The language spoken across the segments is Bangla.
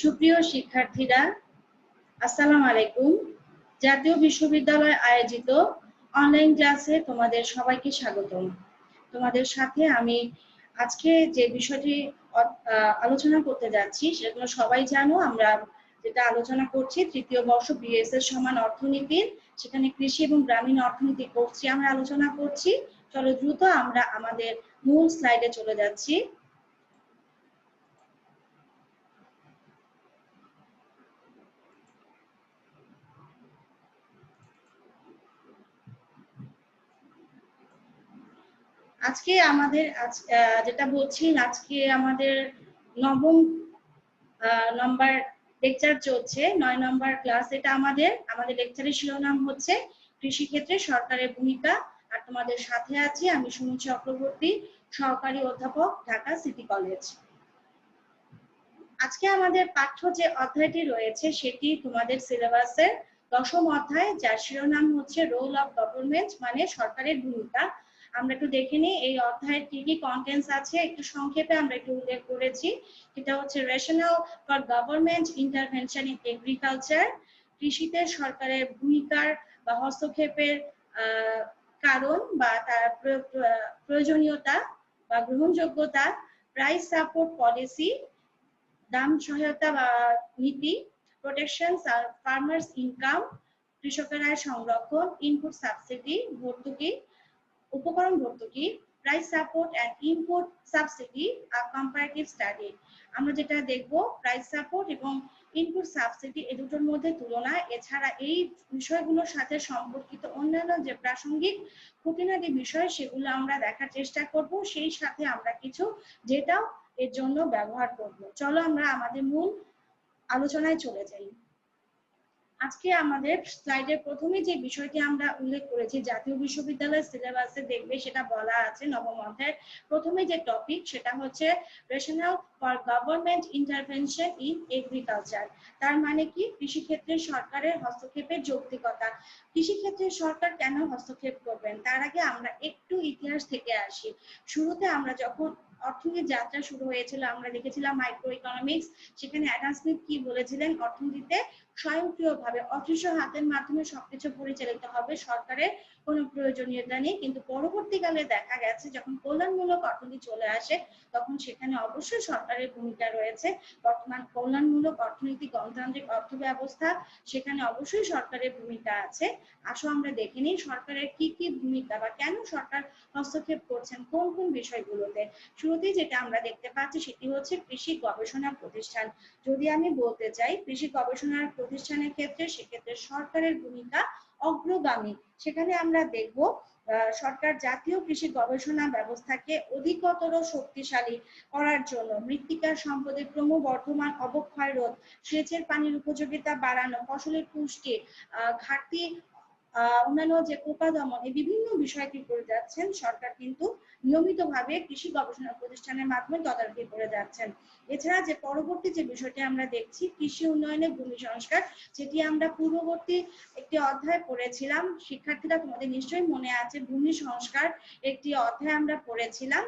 সুপ্রিয় শিক্ষার্থীরা, আসসালামু আলাইকুম। জাতীয় বিশ্ববিদ্যালয় আয়োজিত অনলাইন ক্লাসে তোমাদের সবাইকে স্বাগতম। তোমাদের সাথে আমি আজকে যে বিষয়টি আলোচনা করতে যাচ্ছি সেগুলো সবাই জানো। আমরা যেটা আলোচনা করছি তৃতীয় বর্ষ বিএসএস সমান অর্থনীতির, সেখানে কৃষি এবং গ্রামীণ অর্থনীতি কোর্সটি আমরা আলোচনা করছি। চলো দ্রুত আমরা আমাদের মূল স্লাইডে চলে যাচ্ছি। আজকে আমাদের যেটা বলছি, আজকে আমাদের নবম নম্বর লেকচার চলছে, 9 নম্বর ক্লাস। এটা আমাদের লেকচারের শিরোনাম হচ্ছে কৃষিক্ষেত্রে সরকারের ভূমিকা। আর তোমাদের সাথে আছি আমি সুমি চক্রবর্তী, সহকারী অধ্যাপক, ঢাকা সিটি কলেজ। আজকে আমাদের পাঠ্য যে অধ্যায়টি রয়েছে সেটি তোমাদের সিলেবাসের 10ম অধ্যায়, যার শিরোনাম হচ্ছে রোল অফ গভর্নমেন্ট, মানে সরকারের ভূমিকা। আমরা একটু দেখে নিই এই অধ্যায়ের কি কি কন্টেন্টস আছে। একটু সংক্ষেপে আমরা একটু উল্লেখ করেছি। এটা হচ্ছে rational for government intervention in agriculture, কৃষিতে সরকারের ভূমিকার বা হস্তক্ষেপের কারণ বা তার প্রয়োজনীয়তা বা গ্রহণযোগ্যতা, প্রাইস সাপোর্ট পলিসি, দাম সহায়তা বা নীতি, প্রোটেকশন ফার্মার্স ইনকাম, কৃষকের আয় সংরক্ষণ, ইনপুট সাবসিডি, ভর্তুকি, উপকরণ ভর্তুকি, price support and input subsidy, comparative study. আমরা যেটা দেখব প্রাইস সাপোর্ট এবং ইনপুট সাবসিডি এই দুটোর মধ্যে তুলনা, এছাড়া এই বিষয়গুলোর সাথে সম্পর্কিত অন্যান্য যে প্রাসঙ্গিক খুঁটিনাটি বিষয় সেগুলো আমরা দেখার চেষ্টা করব। সেই সাথে আমরা কিছু যেটাও এর জন্য ব্যবহার করব। চলো আমরা আমাদের মূল আলোচনায় চলে যাই। আজকে আমাদের স্লাইডের প্রথমে যে বিষয়টি আমরা উল্লেখ করেছি জাতীয় বিশ্ববিদ্যালয়ের সিলেবাসে দেখবে, সেটা বলা আছে 9ম অধ্যায়ের প্রথমে যে টপিক সেটা হচ্ছে rational for government intervention in agriculture. তার মানে কি, কৃষিক্ষেত্রে সরকারের হস্তক্ষেপের যৌক্তিকতা। কৃষিক্ষেত্রে সরকার কেন হস্তক্ষেপ করবেন, তার আগে আমরা একটু ইতিহাস থেকে আসি। শুরুতে আমরা যখন অর্থনীতির যাত্রা শুরু হয়েছিল আমরা দেখেছিলাম মাইক্রো ইকোনমিক্স। সেখানে অ্যাডাম স্মিথ কি বলেছিলেন, অর্থনীতিতে স্বয়ংক্রিয়ভাবে অদৃশ্য হাতের মাধ্যমে সবকিছু পরিচালিত হবে, সরকারের কোনো প্রয়োজনীয়তা নেই। কিন্তু পরবর্তীকালে দেখা গেছে যখন কল্যাণমূলক অর্থনীতি চলে আসে তখন সেখানে অবশ্যই সরকারের ভূমিকা রয়েছে। বর্তমান কল্যাণমূলক অর্থনীতি, গণতান্ত্রিক অর্থ ব্যবস্থা, সেখানে অবশ্যই সরকারের ভূমিকা আছে। আসো আমরা দেখে নিই সরকারের কি কি ভূমিকা বা কেন সরকার হস্তক্ষেপ করছেন কোন কোন বিষয়গুলোতে। শুরুতেই যেটা আমরা দেখতে পাচ্ছি সেটি হচ্ছে কৃষি গবেষণা প্রতিষ্ঠান। যদি আমি বলতে চাই কৃষি গবেষণার প্রতিষ্ঠানের ক্ষেত্রে, সেক্ষেত্রে সরকারের ভূমিকা অগ্রগামী। সেখানে আমরা দেখব সরকার জাতীয় কৃষি গবেষণা ব্যবস্থাকে অধিকতর শক্তিশালী করার জন্য মৃত্তিকার সম্পদের ক্রমবর্ধমান অবক্ষয় রোধ, সেচের পানির উপযোগিতা বাড়ানো, ফসলের পুষ্টি, ঘাটতি, অন্যান্য যে পোকা দমন, এই বিভিন্ন বিষয় কি করে যাচ্ছেন সরকার কিন্তু নিয়মিতভাবে কৃষি গবেষণা প্রতিষ্ঠানের মাধ্যমে তদারকি করে যাচ্ছেন। এছাড়া যে পরবর্তী যে বিষয়টি আমরা দেখছি কৃষি উন্নয়নে ভূমি সংস্কার, যেটি আমরা পূর্ববর্তী একটি অধ্যায় পড়েছিলাম। শিক্ষার্থীরা তোমাদের নিশ্চয়ই মনে আছে ভূমি সংস্কার একটি অধ্যায় আমরা পড়েছিলাম।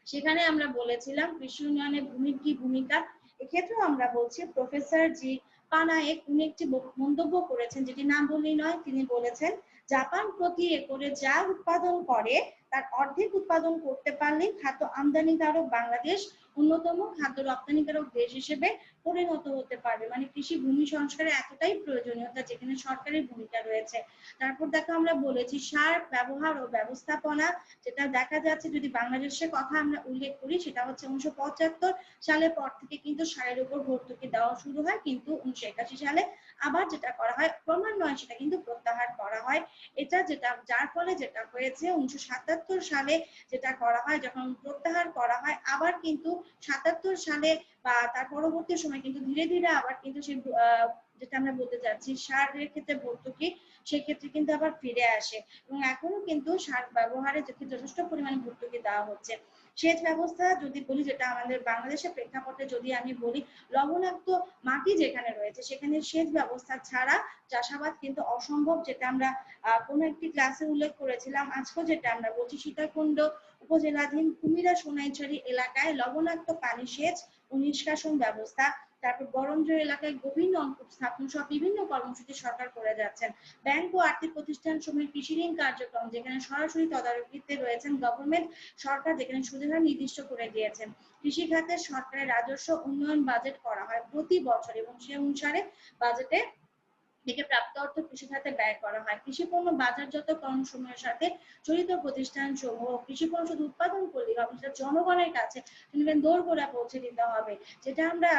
সেখানে আমরা বলেছিলাম কৃষি উন্নয়নে ভূমির কি ভূমিকা। এক্ষেত্রেও আমরা বলছি প্রফেসর জি পানায়েক উনি একটি মন্তব্য করেছেন, যেটি না বললেই নয়। তিনি বলেছেন জাপান প্রতি একরে যা উৎপাদন করে তার অর্ধেক উৎপাদন করতে পারলে খাদ্য আমদানিকারক বাংলাদেশ অন্যতম খাদ্য রপ্তানিকারক দেশ হিসেবে পরিণত হতে পারবে। মানে কৃষি ভূমি সংস্কারে এতটাই প্রয়োজনীয়তা যেখানে সরকারের ভূমিকা রয়েছে। তারপর দেখো আমরা বলেছি সার ব্যবহার ও ব্যবস্থাপনা, যেটা দেখা যাচ্ছে যদি বাংলাদেশের কথা আমরা উল্লেখ করি সেটা হচ্ছে 1975 সালের পর থেকে কিন্তু সারের উপর ভর্তুকি দেওয়া শুরু হয়, কিন্তু 1981 সালে আবার যেটা করা হয় ক্রমান্বয়ে সেটা কিন্তু প্রত্যাহার করা হয়। এটা যেটা যার ফলে যেটা হয়েছে 1977 সালে যেটা করা হয়, যখন প্রত্যাহার করা হয় আবার কিন্তু 77 সালে বা তার পরবর্তী সময় কিন্তু ধীরে ধীরে আবার কিন্তু সেই যেটা আমরা বলতে চাচ্ছি সারের ক্ষেত্রে ভর্তুকি, সেক্ষেত্রে কিন্তু আবার ফিরে আসে এবং এখনো কিন্তু সার ব্যবহারে যথেষ্ট পরিমাণে ভর্তুকি দেওয়া হচ্ছে। সেচ ব্যবস্থা যদি বলি, যেটা আমাদের বাংলাদেশের প্রেক্ষাপটে যদি আমি বলি, লবণাক্ত মাটি যেখানে রয়েছে সেখানে সেচ ব্যবস্থা ছাড়া চাষাবাদ কিন্তু অসম্ভব, যেটা আমরা কোনো একটি ক্লাসে উল্লেখ করেছিলাম। আজকেও যেটা আমরা বলছি সীতাকুণ্ড উপজেলাধীন কুমিরা সোনাইছড়ি এলাকায় লবণাক্ত পানি সেচ ও নিষ্কাশন ব্যবস্থা, তারপর বরেন্দ্র এলাকায় গভীর নলকূপ স্থাপন সহ বিভিন্ন কর্মসূচি সরকার করে যাচ্ছেন। ব্যাংক ও আর্থিক প্রতিষ্ঠান সময় কৃষি ঋণ কার্যক্রম যেখানে সরাসরি তদারকিতে রয়েছেন গভর্নমেন্ট সরকার, যেখানে সুদের হার নির্দিষ্ট করে দিয়েছেন। কৃষি খাতে সরকারের রাজস্ব উন্নয়ন বাজেট করা হয় প্রতি বছর এবং সে অনুসারে বাজেটে থেকে প্রাপ্ত অর্থ কৃষি খাতে ব্যয় করা হয়। কৃষি পণ্য বাজারজাতকরণ সময়ের সাথে জড়িত প্রতিষ্ঠান সমূহ কৃষি পণ্য শুধু উৎপাদন করলেই হবে, সেটা জনগণের কাছে দোরগোড়ায় পৌঁছে দিতে হবে। যেটা আমরা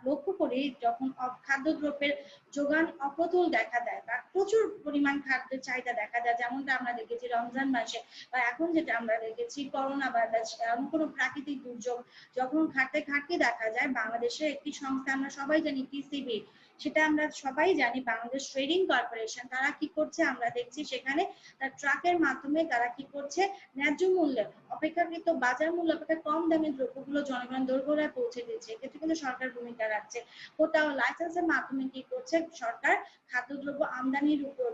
লক্ষ্য করি যখন খাদ্যদ্রব্যের যোগান অপ্রতুল দেখা দেয় বা প্রচুর পরিমাণ খাদ্যের চাহিদা দেখা যায়, যেমনটা আমরা দেখেছি রমজান মাসে বা এখন যেটা আমরা দেখেছি করোনা বা কোনো প্রাকৃতিক দুর্যোগ যখন ঘাটতে ঘাটতি দেখা যায়। বাংলাদেশের একটি সংস্থা আমরা সবাই জানি টিসিবি, সেটা আমরা সবাই জানি বাংলাদেশ ট্রেডিং কর্পোরেশন, তারা কি করছে আমরা দেখছি সেখানে তার ট্রাকের মাধ্যমে তারা কি করছে ন্যায্য মূল্যে অপেক্ষাকৃত বাজার মূল্য অপেক্ষা কম দামে দ্রব্যগুলো জনগণ দোরগোড়ায় পৌঁছে দিচ্ছে। এক্ষেত্রে কিন্তু সরকার ভূমিকা রাখছে। কোটা ও লাইসেন্সের মাধ্যমে কি করছে সরকার খাদ্যদ্রব্য আমদানির উপর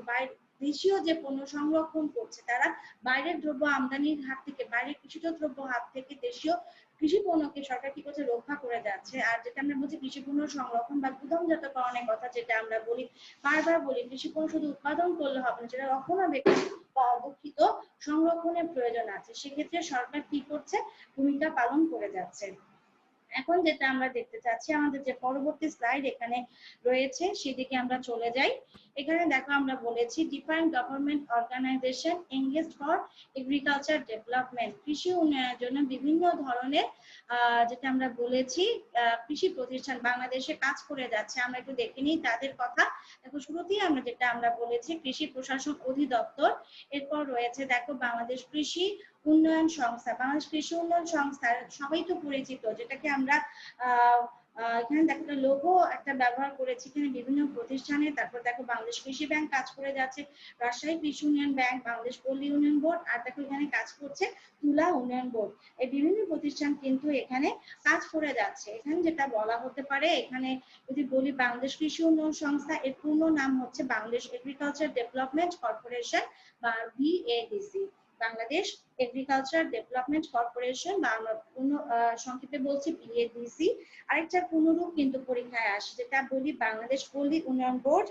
দেশীয় যে পণ্য সংরক্ষণ করছে, তারা বাইরের দ্রব্য আমদানির হাত থেকে, বাইরের কৃষিজ দ্রব্য হাত থেকে দেশীয় কৃষি পণ্যকে সরকার কি করছে রক্ষা করে যাচ্ছে। আর যেটা আমরা বলছি কৃষি পণ্য সংরক্ষণ বা গুদামজাতকরণের কথা, যেটা আমরা বলি বারবার বলি কৃষি পণ্য শুধু উৎপাদন করলে হবে না, যেটা রক্ষণাবেক্ষণ বা দুঃখিত সংরক্ষণের প্রয়োজন আছে। সেক্ষেত্রে সরকার কি করছে ভূমিকা পালন করে যাচ্ছে। এখন যেটা আমরা দেখতে চাচ্ছি আমাদের যে পরবর্তী স্লাইড এখানে রয়েছে সেদিকে আমরা চলে যাই। এখানে দেখো আমরা বলেছি different government organization engaged for agriculture development, কৃষি উন্নয়নের জন্য বিভিন্ন ধরনের যেটা আমরা বলেছি কৃষি প্রতিষ্ঠান বাংলাদেশে কাজ করে যাচ্ছে। আমরা একটু দেখে নিই তাদের কথা। দেখো শুরুতেই আমরা যেটা আমরা বলেছি কৃষি প্রশাসন অধিদপ্তর, এরপর রয়েছে দেখো বাংলাদেশ কৃষি উন্নয়ন সংস্থা। বাংলাদেশ কৃষি উন্নয়ন সংস্থা সবাই তো পরিচিত, যেটাকে আমরা এখানে দেখো একটা লোগো একটা ব্যবহার করেছি এখানে বিভিন্ন প্রতিষ্ঠানে। তারপর দেখো বাংলাদেশ কৃষি ব্যাংক কাজ করে যাচ্ছে, রাজশাহী কৃষি উন্নয়ন ব্যাংক, বাংলাদেশ পল্লী উন্নয়ন বোর্ড, আর দেখো এখানে কাজ করছে তুলা উন্নয়ন বোর্ড। এই বিভিন্ন প্রতিষ্ঠান কিন্তু এখানে কাজ করে যাচ্ছে। এখানে যেটা বলা হতে পারে, এখানে যদি বলি বাংলাদেশ কৃষি উন্নয়ন সংস্থা, এর পূর্ণ নাম হচ্ছে বাংলাদেশ এগ্রিকালচার ডেভেলপমেন্ট কর্পোরেশন বা BADC, Bangladesh agriculture development corporation বা আমরা সংক্ষেপে বলছি বিএডিসি। আরেকটা পুনরূপ কিন্তু পরীক্ষায় আসে, যেটা বলি বাংলাদেশ পল্লী উন্নয়ন board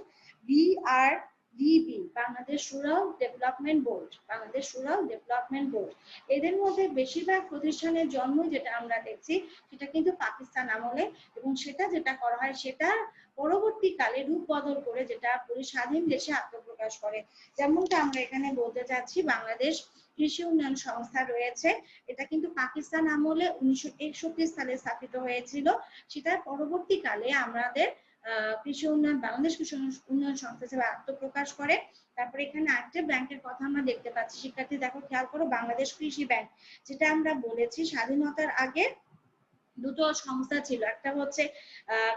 BRDB, Bangladesh rural development board, Bangladesh rural development board. এদের মধ্যে বেশিরভাগ প্রতিষ্ঠানের জন্ম যেটা আমরা দেখছি সেটা কিন্তু পাকিস্তান আমলে, এবং সেটা যেটা করা হয় সেটা পরবর্তীকালে রূপ বদল করে যেটা স্বাধীন দেশে আত্মপ্রকাশ করে। যেমনটা আমরা এখানে বলতে চাচ্ছি বাংলাদেশ কৃষি উন্নয়ন সংস্থা রয়েছে, এটা কিন্তু পাকিস্তান আমলে 1961 সালে স্থাপিত হয়েছিল। সেটা পরবর্তীকালে আমাদের কৃষি উন্নয়ন বাংলাদেশ কৃষি উন্নয়ন সংস্থা হিসেবে আত্মপ্রকাশ করে। তারপরে এখানে আরেকটা ব্যাংকের কথা আমরা দেখতে পাচ্ছি, শিক্ষার্থী দেখো খেয়াল করো বাংলাদেশ কৃষি ব্যাংক, যেটা আমরা বলেছি স্বাধীনতার আগে দুটো সংস্থা ছিল, একটা হচ্ছে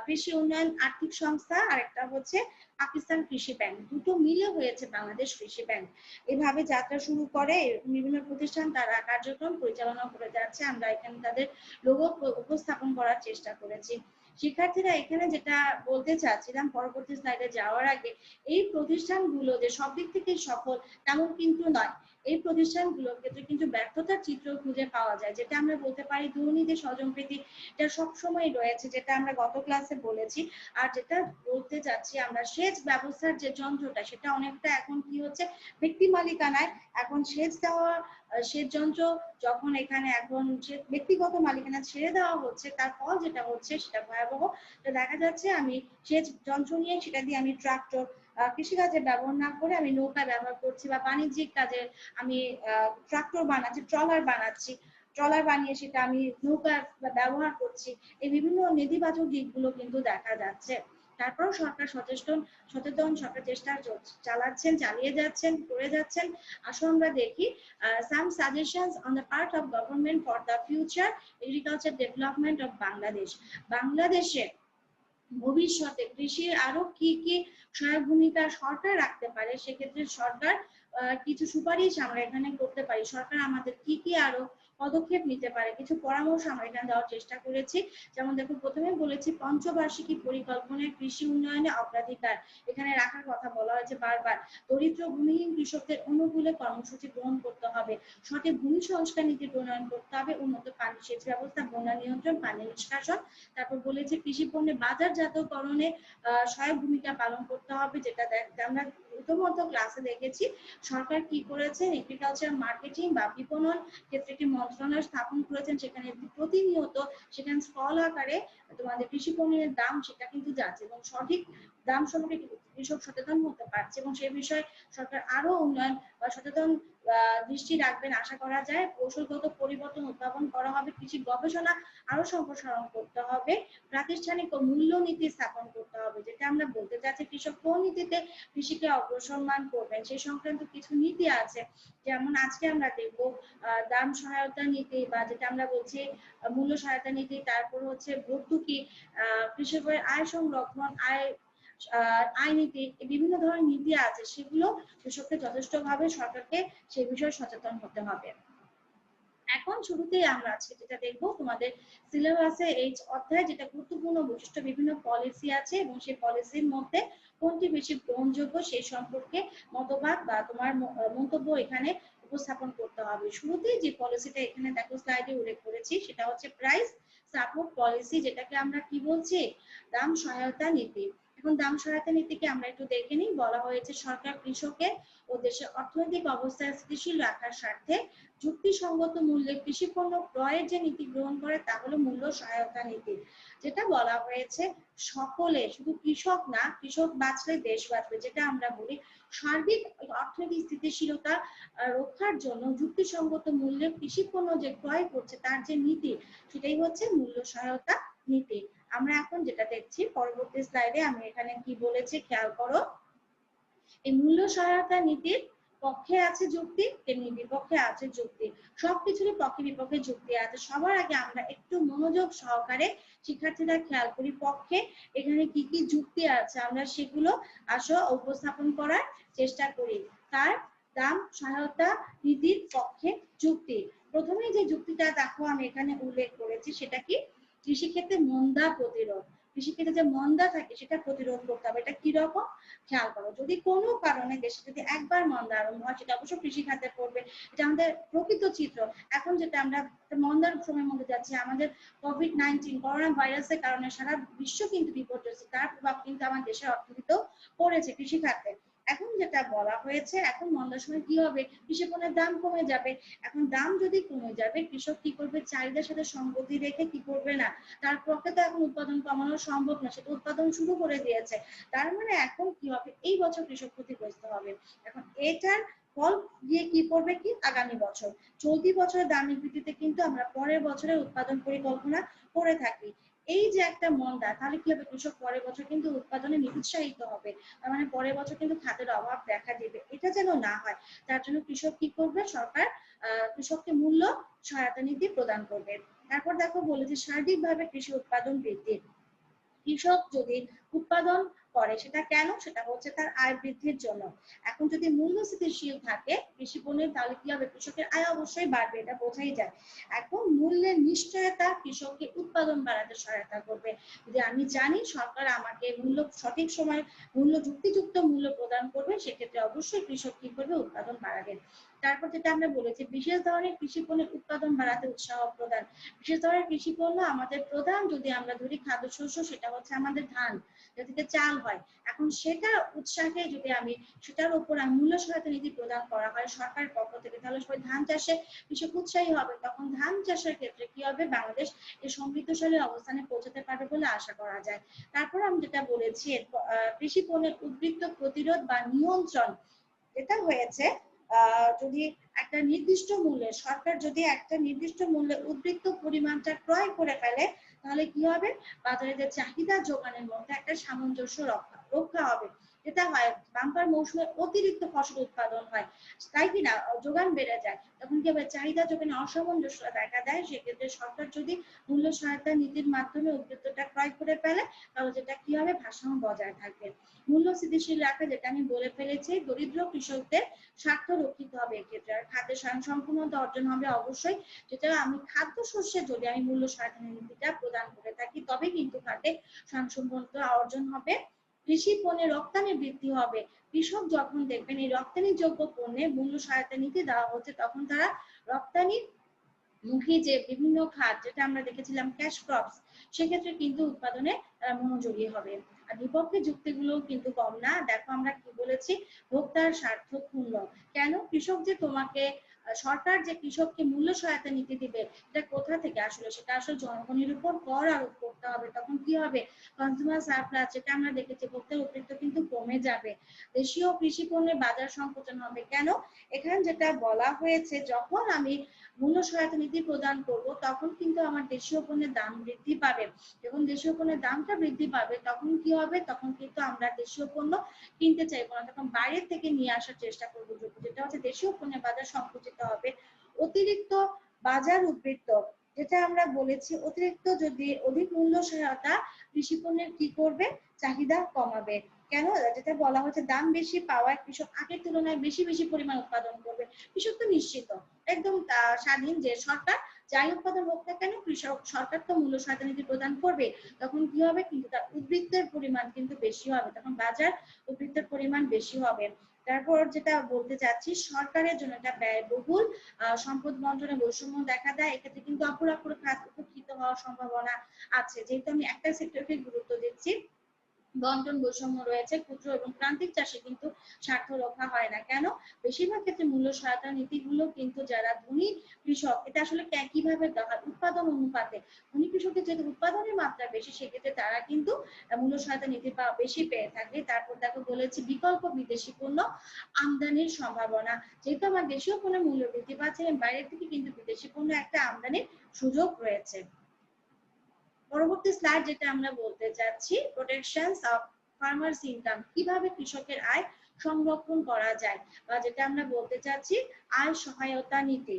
কৃষি উন্নয়ন আর্থিক সংস্থা আর একটা হচ্ছে পাকিস্তান কৃষি ব্যাংক, দুটো মিলে হয়েছে বাংলাদেশ কৃষি ব্যাংক। এভাবে যাত্রা শুরু করে বিভিন্ন প্রতিষ্ঠান তারা কার্যক্রম পরিচালনা করে যাচ্ছে। আমরা এখানে তাদের লোগো উপস্থাপন করার চেষ্টা করেছি। শিক্ষার্থীরা এখানে যেটা বলতে চাচ্ছিলাম পরবর্তী স্লাইডে যাওয়ার আগে, এই প্রতিষ্ঠানগুলো যে সব দিক থেকে সফল তেমন কিন্তু নয়। এই প্রতিষ্ঠানগুলোর ক্ষেত্রে কিন্তু ব্যর্থতার চিত্র খুঁজে পাওয়া যায়, যেটা আমরা বলতে পারি দুর্নীতি স্বজনপ্রীতি এটা সবসময় রয়েছে, যেটা আমরা গত ক্লাসে বলেছি। আর যেটা বলতে চাচ্ছি আমরা সেচ ব্যবস্থার যে যন্ত্রটা সেটা অনেকটা এখন কি হচ্ছে ব্যক্তি মালিকানায়। এখন সেচ দেওয়া সেচ যন্ত্র যখন এখানে এখন ব্যক্তিগত মালিকানা ছেড়ে দেওয়া হচ্ছে, তার ফল যেটা হচ্ছে সেটা ভয়াবহ। তো দেখা যাচ্ছে আমি সেচ যন্ত্র নিয়ে সেটা দিয়ে আমি ট্রাক্টর কৃষিকাজে ব্যবহার না করে আমি নৌকা ব্যবহার করছি, বা বাণিজ্যিক কাজে আমি ট্রাক্টর বানাচ্ছি, ট্রলার বানিয়ে সেটা আমি নৌকা ব্যবহার করছি। এই বিভিন্ন নেতিবাচক দিকগুলো কিন্তু দেখা যাচ্ছে। তারপরেও সরকার সচেতন সরকার চেষ্টা চালিয়ে যাচ্ছেন, করে যাচ্ছেন। আসো আমরা দেখি some suggestions on the part of government for the future agriculture development of Bangladesh. বাংলাদেশে ভবিষ্যতে কৃষির আরো কি কি সহায়ক ভূমিকা সরকার রাখতে পারে, সেক্ষেত্রে সরকার কিছু সুপারিশ আমরা এখানে করতে পারি, সরকার আমাদের কি কি আরো পদক্ষেপ নিতে পারে, কিছু পরামর্শ আমরা এখানে দেওয়ার চেষ্টা করেছি। যেমন দেখো, প্রথমে বলেছি পঞ্চবার্ষিকী পরিকল্পনায় কৃষি উন্নয়নে অগ্রাধিকার এখানে রাখার কথা বলা হয়েছে বারবার। দরিদ্র ভূমিহীন কৃষকদের অনুকূলে কর্মসূচি গ্রহণ করতে হবে, সঠিক ভূমি সংস্কার নীতি প্রণয়ন করতে হবে, উন্নত পানি সেচ ব্যবস্থা, বন্যা নিয়ন্ত্রণ, পানি নিষ্কাশন। তারপর বলেছে কৃষি পণ্যের বাজারজাতকরণে সহায়ক ভূমিকা পালন করতে হবে, যেটা আমরা ইতিমধ্যে ক্লাসে দেখেছি। সরকার কি করেছেন, এগ্রিকালচার মার্কেটিং বা বিপণন ক্ষেত্রে একটি মন্ত্রণালয় স্থাপন করেছেন, সেখানে প্রতিনিয়ত সেখানে স্টল আকারে তোমাদের কৃষি পণ্যের দাম সেটা কিন্তু যাচ্ছে এবং সঠিক দাম সম্পর্কে কৃষক সচেতন হতে পারছে, এবং সে বিষয়ে সরকার আরো উন্নয়ন বা সচেতন দৃষ্টি রাখবেন আশা করা যায়। কৌশলগত পরিবর্তন উদ্ভাবন করা হবে, কৃষি গবেষণা আরো সম্প্রসারণ করতে হবে, প্রাতিষ্ঠানিক ও মূল্যনীতি স্থাপন করতে হবে, যেটা আমরা বলতে চাচ্ছি কৃষক কোন নীতিতে কৃষিকে অগ্রসরমান করবেন সেই সংক্রান্ত কিছু নীতি আছে। যেমন আজকে আমরা দেখবো দাম সহায়তা নীতি, বা যেটা আমরা বলছি মূল্য সহায়তা নীতি, তারপর হচ্ছে ভর্তুকি, কৃষকের আয় সংরক্ষণ, আয় নীতি, বিভিন্ন ধরনের নীতি আছে, সেগুলো কৃষককে যথেষ্টভাবে সরকারকে সেই বিষয়ে সচেতন হতে হবে। এখন শুরুতেই আমরা আজকে যেটা দেখবো, তোমাদের সিলেবাসে এই অধ্যায় যেটা গুরুত্বপূর্ণ বৈশিষ্ট্য, বিভিন্ন পলিসি আছে এবং সেই পলিসির মধ্যে কোনটি বেশি গ্রহণযোগ্য সেই সম্পর্কে মতবাদ বা তোমার মন্তব্য এখানে উপস্থাপন করতে হবে। শুরুতেই যে পলিসিটা এখানে দেখো স্লাইডে উল্লেখ করেছি, সেটা হচ্ছে প্রাইস সাপোর্ট পলিসি, যেটাকে আমরা কি বলছি, দাম সহায়তা নীতি। এখন দাম সহায়তা নীতিকে আমরা একটু দেখে নিই। বলা হয়েছে সরকার কৃষকের ও দেশের অর্থনৈতিক অবস্থা স্থিতিশীল রাখার স্বার্থে যুক্তিসঙ্গত মূল্যে কৃষি পণ্য ক্রয়ের যে নীতি গ্রহণ করে তা হলো মূল্য সহায়তা নীতি। যেটা বলা হয়েছে সকলে, শুধু কৃষক না, কৃষক বাঁচলে দেশ বাঁচবে, যেটা আমরা বলি, সার্বিক অর্থনৈতিক স্থিতিশীলতা রক্ষার জন্য যুক্তিসঙ্গত মূল্যে কৃষি পণ্য যে ক্রয় করছে তার যে নীতি, সেটাই হচ্ছে মূল্য সহায়তা নীতি। আমরা এখন যেটা দেখছি পরবর্তী স্লাইডে, আমি এখানে কি বলেছি খেয়াল করো। এই মূল্য সহায়তা নীতির পক্ষে আছে যুক্তি, তেমনি বিপক্ষে আছে যুক্তি। সবকিছুরই পক্ষে বিপক্ষে যুক্তি আছে। সবার আগে আমরা একটু মনোযোগ সহকারে শিক্ষার্থীরা খেয়াল করি পক্ষে এখানে কি কি যুক্তি আছে, আমরা সেগুলো আসো উপস্থাপন করার চেষ্টা করি। তার দাম সহায়তা নীতির পক্ষে যুক্তি, প্রথমে যে যুক্তিটা দেখো আমি এখানে উল্লেখ করেছি, সেটা কি, কৃষিক্ষেত্রে মন্দা প্রতিরোধ। কৃষিক্ষেত্রে যে মন্দা থাকে সেটা প্রতিরোধ করতে হবে। এটা কি রকম খেয়াল করো, যদি কোনো কারণে দেশে যদি একবার মন্দা আরম্ভ হয়, সেটা অবশ্য কৃষি খাতে পড়বে। এটা আমাদের প্রকৃত চিত্র। এখন যেটা আমরা মন্দার সময়ের মধ্যে যাচ্ছি, আমাদের কোভিড-19 করোনা ভাইরাসের কারণে সারা বিশ্ব কিন্তু বিপর্যস্ত, তার প্রভাব কিন্তু আমাদের দেশের অর্থনীতিতেও পড়েছে কৃষি খাতে। এখন যেটা বলা হয়েছে, এখন মন্দার সময় কি হবে, কৃষি পণ্যের দাম কমে যাবে। এখন দাম যদি কমে যাবে, কৃষক কি করবে, চাহিদার সাথে সঙ্গতি রেখে কি করবে না, তার পক্ষে তো এখন উৎপাদন কমানো সম্ভব না, সেটা উৎপাদন শুরু করে দিয়েছে। তার মানে এখন কি হবে, এই বছর কৃষক ক্ষতিগ্রস্ত হবে। এখন এটার ফল গিয়ে কি করবে, কি আগামী বছর, চলতি বছরের দামের ভিত্তিতে কিন্তু আমরা পরের বছরের উৎপাদন পরিকল্পনা করে থাকি। এই যে একটা মন্দা, তাহলে কি হবে, কৃষক পরের বছর কিন্তু উৎপাদনে নিরুৎসাহিত হবে, তার মানে পরের বছর কিন্তু খাদ্যের অভাব দেখা দিবে। এটা যেন না হয়, তার জন্য কৃষক কি করবে, সরকার কৃষককে মূল্য সহায়তা নীতি প্রদান করবে। তারপর দেখো বলেছে সার্বিকভাবে কৃষি উৎপাদন বৃদ্ধি। কৃষক যদি উৎপাদন করে, সেটা কেন, সেটা হচ্ছে তার আয় বৃদ্ধির জন্য। এখন যদি মূল্য স্থিতিশীল থাকে কৃষি পণ্যের, তাহলে কি হবে, কৃষকের আয় অবশ্যই বাড়বে, এটা বোঝাই যায়। এখন মূল্যের নিশ্চয়তা কৃষককে উৎপাদন বাড়াতে সহায়তা করবে। যদি আমি জানি সরকার আমাকে মূল্য সঠিক সময় মূল্য যুক্তিযুক্ত মূল্য প্রদান করবে, সেক্ষেত্রে অবশ্যই কৃষক কি করবে, উৎপাদন বাড়াবে। তারপর যেটা আমরা বলেছি, বিশেষ ধরনের কৃষি পণ্যের উৎপাদন বাড়াতে উৎসাহ প্রদান। বিশেষ ধরনের কৃষি পণ্য আমাদের প্রধান, যদি আমরা ধরি খাদ্যশস্য, সেটা হচ্ছে আমাদের ধান, যেটাতে চাল হয়। এখন সেটা উৎসাহে যদি আমি সেটার উপর মূল্য সহায়তা নীতি প্রদান করা হয় সরকারের পক্ষ থেকে, তাহলে সবাই ধান চাষে কৃষক উৎসাহী হবে। তখন ধান চাষের ক্ষেত্রে কি হবে, বাংলাদেশ এই সমৃদ্ধশালী অবস্থানে পৌঁছাতে পারবে বলে আশা করা যায়। তারপর আমি যেটা বলেছি, কৃষি পণ্যের উদ্বৃত্ত প্রতিরোধ বা নিয়ন্ত্রণ, যেটা হয়েছে যদি একটা নির্দিষ্ট মূল্যে সরকার যদি একটা নির্দিষ্ট মূল্যে উদ্বৃত্ত পরিমাণটা ক্রয় করে ফেলে, তাহলে কি হবে, বাজারে যে চাহিদা যোগানের মধ্যে একটা সামঞ্জস্য রক্ষা হবে। যেটা হয় বাম্পার মৌসুমে অতিরিক্ত ফসল উৎপাদন হয়, তাই কিনা যোগান বেড়ে যায়, তখন কি হবে চাহিদা যোগানে অসামঞ্জস্যতা দেখা দেয়। সেক্ষেত্রে সরকার যদি মূল্য সহায়তা নীতির মাধ্যমে উদ্বৃত্তটা ক্রয় করে ফেলে, তাহলে যেটা কি হবে ভারসাম্য বজায় থাকবে। মূল্য স্থিতিশীল রাখা, যেটা আমি বলে ফেলেছি, দরিদ্র কৃষকদের স্বার্থ রক্ষিত হবে এক্ষেত্রে। আর খাদ্যের স্বয়ংসম্পূর্ণতা অর্জন হবে অবশ্যই, যেটা আমি খাদ্যশস্যে যদি আমি মূল্য সহায়তা নীতিটা প্রদান করে থাকি, তবে কিন্তু খাদ্যে স্বয়ংসম্পূর্ণতা অর্জন হবে। কৃষি পণ্যের রপ্তানি বৃদ্ধি হবে। কৃষক যখন দেখবেন এই রপ্তানিযোগ্য পণ্যে মূল্য সহায়তা নীতি দেওয়া হচ্ছে, তখন তারা রপ্তানি মুখী যে বিভিন্ন খাত, যেটা আমরা দেখেছিলাম ক্যাশ ক্রপস, সেক্ষেত্রে কিন্তু উৎপাদনে মনোযোগী হবে। আর বিপক্ষে যুক্তিগুলো কিন্তু কম না। দেখো আমরা কি বলেছি, ভোক্তার স্বার্থ ক্ষুণ্ণ। কেন? কৃষক যে তোমাকে সরকার যে কৃষককে মূল্য সহায়তা নীতি দিবে, এটা কোথা থেকে আসলে? সেটা আসলে জনগণের উপর কর আরোপ করতে হবে। তখন কি হবে, কনজিউমার সারপ্লাস, যেটা আমরা দেখেছি ভোক্তার উপৃক্ত কিন্তু কমে যাবে। দেশীয় কৃষি পণ্যের বাজার সংকোচন হবে। কেন? এখানে যেটা বলা হয়েছে, যখন আমি মূল্য সহায়তা নীতি প্রদান করব, তখন কিন্তু আমার দেশীয় পণ্যের দাম বৃদ্ধি পাবে। যখন দেশীয় পণ্যের দামটা বৃদ্ধি পাবে, তখন কি হবে, তখন কিন্তু আমরা দেশীয় পণ্য কিনতে চাইবো না, তখন বাইরে থেকে নিয়ে আসার চেষ্টা করবো, যেটা হচ্ছে দেশীয় পণ্যের বাজার সংকুচিত হবে। অতিরিক্ত বাজার উদ্বৃত্ত, যেটা আমরা বলেছি, অতিরিক্ত যদি অধিক মূল্য সহায়তা কৃষি পণ্যের কি করবে, চাহিদা কমাবে। কেন? যেটা বলা হচ্ছে দাম বেশি পাওয়ায় কৃষক আগের তুলনায় বেশি বেশি পরিমাণ উৎপাদন করবে। কৃষক তো নিশ্চিত একদম স্বাধীন যে সরকার যাই উৎপাদন হোক না কেন, কৃষক সরকার তো মূল্য সহায়তা নীতি প্রদান করবে। তখন কি হবে, কিন্তু তার উদ্বৃত্তের পরিমাণ কিন্তু বেশি হবে, তখন বাজার উদ্বৃত্তের পরিমাণ বেশি হবে। তারপর যেটা বলতে চাচ্ছি, সরকারের জন্য এটা ব্যয়বহুল, সম্পদ বন্টনে বৈষম্য দেখা দেয়। এক্ষেত্রে কিন্তু অপরাপর খাত উপকৃত হওয়ার সম্ভাবনা আছে, যেহেতু আমি একটা সেক্টরকে গুরুত্ব দিচ্ছি। বন্টন বৈষম্য রয়েছে, ক্ষুদ্র এবং প্রান্তিক চাষে কিন্তু স্বার্থ রক্ষা হয় না। কেন? বেশিরভাগ ক্ষেত্রে মূল্য সহায়তা নীতিগুলো কিন্তু যারা ধনী কৃষক, এটা আসলে কিভাবে দেওয়া হয়, উৎপাদন অনুপাতে। ধনী কৃষকের যেহেতু উৎপাদনের মাত্রা বেশি, সেক্ষেত্রে তারা কিন্তু মূল্য সহায়তা নীতি বেশি পেয়ে থাকে। তারপর দেখো বলেছি বিকল্প বিদেশি পণ্য আমদানির সম্ভাবনা। যেহেতু আমার দেশীয় পণ্যের মূল্য বৃদ্ধি পাচ্ছে, বাইরে থেকে কিন্তু বিদেশি পণ্য একটা আমদানির সুযোগ রয়েছে। পরবর্তী স্লাইড যেটা আমরা বলতে চাচ্ছি, প্রোটেকশনস অফ ফার্মার্স ইনকাম, কিভাবে কৃষকের আয় সংরক্ষণ করা যায়, বা যেটা আমরা বলতে চাচ্ছি আয় সহায়তা নীতি।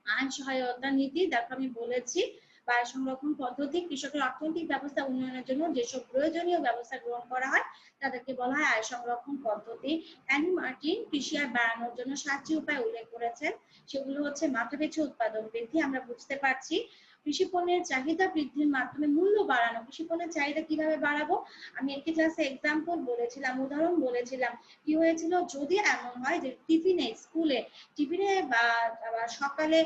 আয় সহায়তা নীতি, দেখো আমি বলেছি আয় সংরক্ষণ পদ্ধতি, কৃষকের অর্থনৈতিক ব্যবস্থা উন্নয়নের জন্য যেসব প্রয়োজনীয় ব্যবস্থা গ্রহণ করা হয় তাদেরকে বলা হয় আয় সংরক্ষণ পদ্ধতি। অ্যানি মার্টিন কৃষি আয় বাড়ানোর জন্য 7টি উপায় উল্লেখ করেছেন। সেগুলো হচ্ছে মাথাপিছু উৎপাদন বৃদ্ধি, আমরা বুঝতে পারছি কৃষি পণ্যের চাহিদা বৃদ্ধির মাধ্যমে মূল্য বাড়ানো। কৃষি পণ্যের চাহিদা কিভাবে বাড়াবো, আমি একটি ক্লাসে এক্সাম্পল বলেছিলাম, উদাহরণ বলেছিলাম। কি হয়েছিল, যদি এমন হয় যে টিফিনে বা সকালে,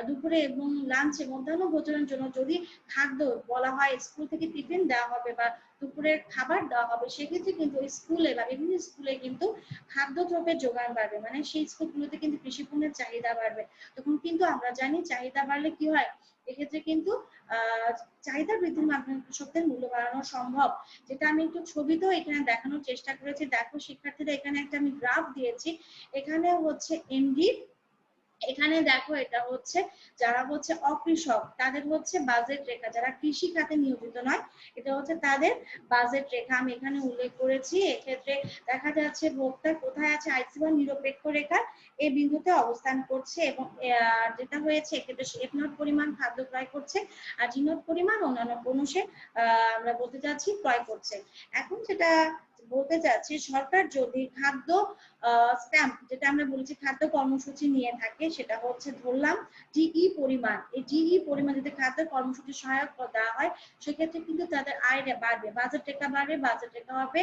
দুপুরে এবং লাঞ্চে, মধ্যাহ্ন ভোজনের জন্য যদি খাদ্য বলা হয়, স্কুল থেকে টিফিন দেওয়া হবে বা দুপুরের খাবার দেওয়া হবে, সেক্ষেত্রে কিন্তু স্কুলে বা বিভিন্ন স্কুলে কিন্তু খাদ্যদ্রব্যের যোগান বাড়বে, মানে সেই স্কুলগুলোতে কিন্তু কৃষি পণ্যের চাহিদা বাড়বে। তখন কিন্তু আমরা জানি চাহিদা বাড়লে কি হয়, এক্ষেত্রে কিন্তু চাহিদা বৃদ্ধির মাধ্যমে কৃষকদের মূল্য বাড়ানো সম্ভব। যেটা আমি একটু ছবিতেও এখানে দেখানোর চেষ্টা করেছি। দেখো শিক্ষার্থীরা, এখানে একটা আমি গ্রাফ দিয়েছি। এখানে হচ্ছে এমডি, এখানে দেখো এটা হচ্ছে যারা হচ্ছে অকৃষক, তাদের হচ্ছে বাজেট রেখা, যারা কৃষি খাতে নিয়োজিত নয়, এটা হচ্ছে তাদের বাজেট রেখা আমি এখানে উল্লেখ করেছি। এক্ষেত্রে দেখা যাচ্ছে ভোক্তা কোথায় আছে, আইসি1 নিরপেক্ষ রেখা এই বিন্দুতে অবস্থান করছে, এবং যেটা হয়েছে এক্ষেত্রে এফ নট পরিমাণ খাদ্য ক্রয় করছে, আর জি নট পরিমাণ অন্যান্য পণ্যে আমরা বলতে চাচ্ছি ক্রয় করছে। এখন যেটা বলতে চাচ্ছি, সরকার যদি খাদ্য স্ট্যাম্প, যেটা আমরা বলেছি খাদ্য কর্মসূচি নিয়ে থাকে, সেটা হচ্ছে ধরলাম ডিই পরিমাণ, এই ডিই পরিমাণ যদি খাদ্য কর্মসূচি সহায়ক দেওয়া হয়, সেক্ষেত্রে কিন্তু তাদের আয় বাড়বে, বাজেট রেখা বাড়বে, বাজেট রেখা হবে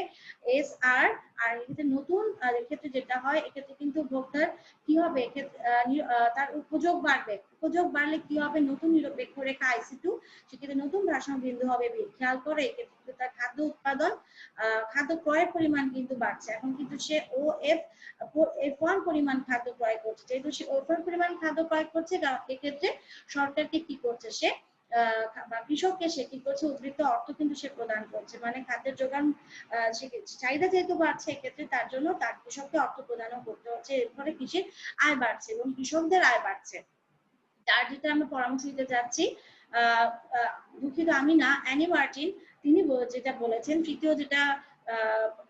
এস আর। আর এক্ষেত্রে নতুন এক্ষেত্রে যেটা হয়, এক্ষেত্রে কিন্তু ভোক্তার কি হবে, তার উপযোগ বাড়বে, উপযোগ বাড়লে কি হবে, নতুন নিরপেক্ষ রেখা আইসি2, সেক্ষেত্রে নতুন ভারসাম্য বিন্দু হবে। খেয়াল করে এক্ষেত্রে তার খাদ্য উৎপাদন, খাদ্য ক্রয়ের পরিমাণ কিন্তু বাড়ছে। এখন কিন্তু সে F1 পরিমাণ খাদ্য ক্রয় করছে, যেহেতু সে F1 পরিমাণ খাদ্য ক্রয় করছে, এক্ষেত্রে সরকারকে কি করছে, সে বা কৃষককে সে কি করছে, উদ্বৃত্ত অর্থ কিন্তু সে প্রদান করছে, মানে খাদ্যের যোগান, চাহিদা যেহেতু বাড়ছে, এক্ষেত্রে তার জন্য তার কৃষককে অর্থ প্রদানও করতে হচ্ছে। এর ফলে কৃষির আয় বাড়ছে এবং কৃষকদের আয় বাড়ছে। তার যেটা আমরা পরামর্শ দিতে যাচ্ছি, দুঃখিত আমি না, অ্যানি মার্টিন তিনি যেটা বলেছেন, তৃতীয় যেটা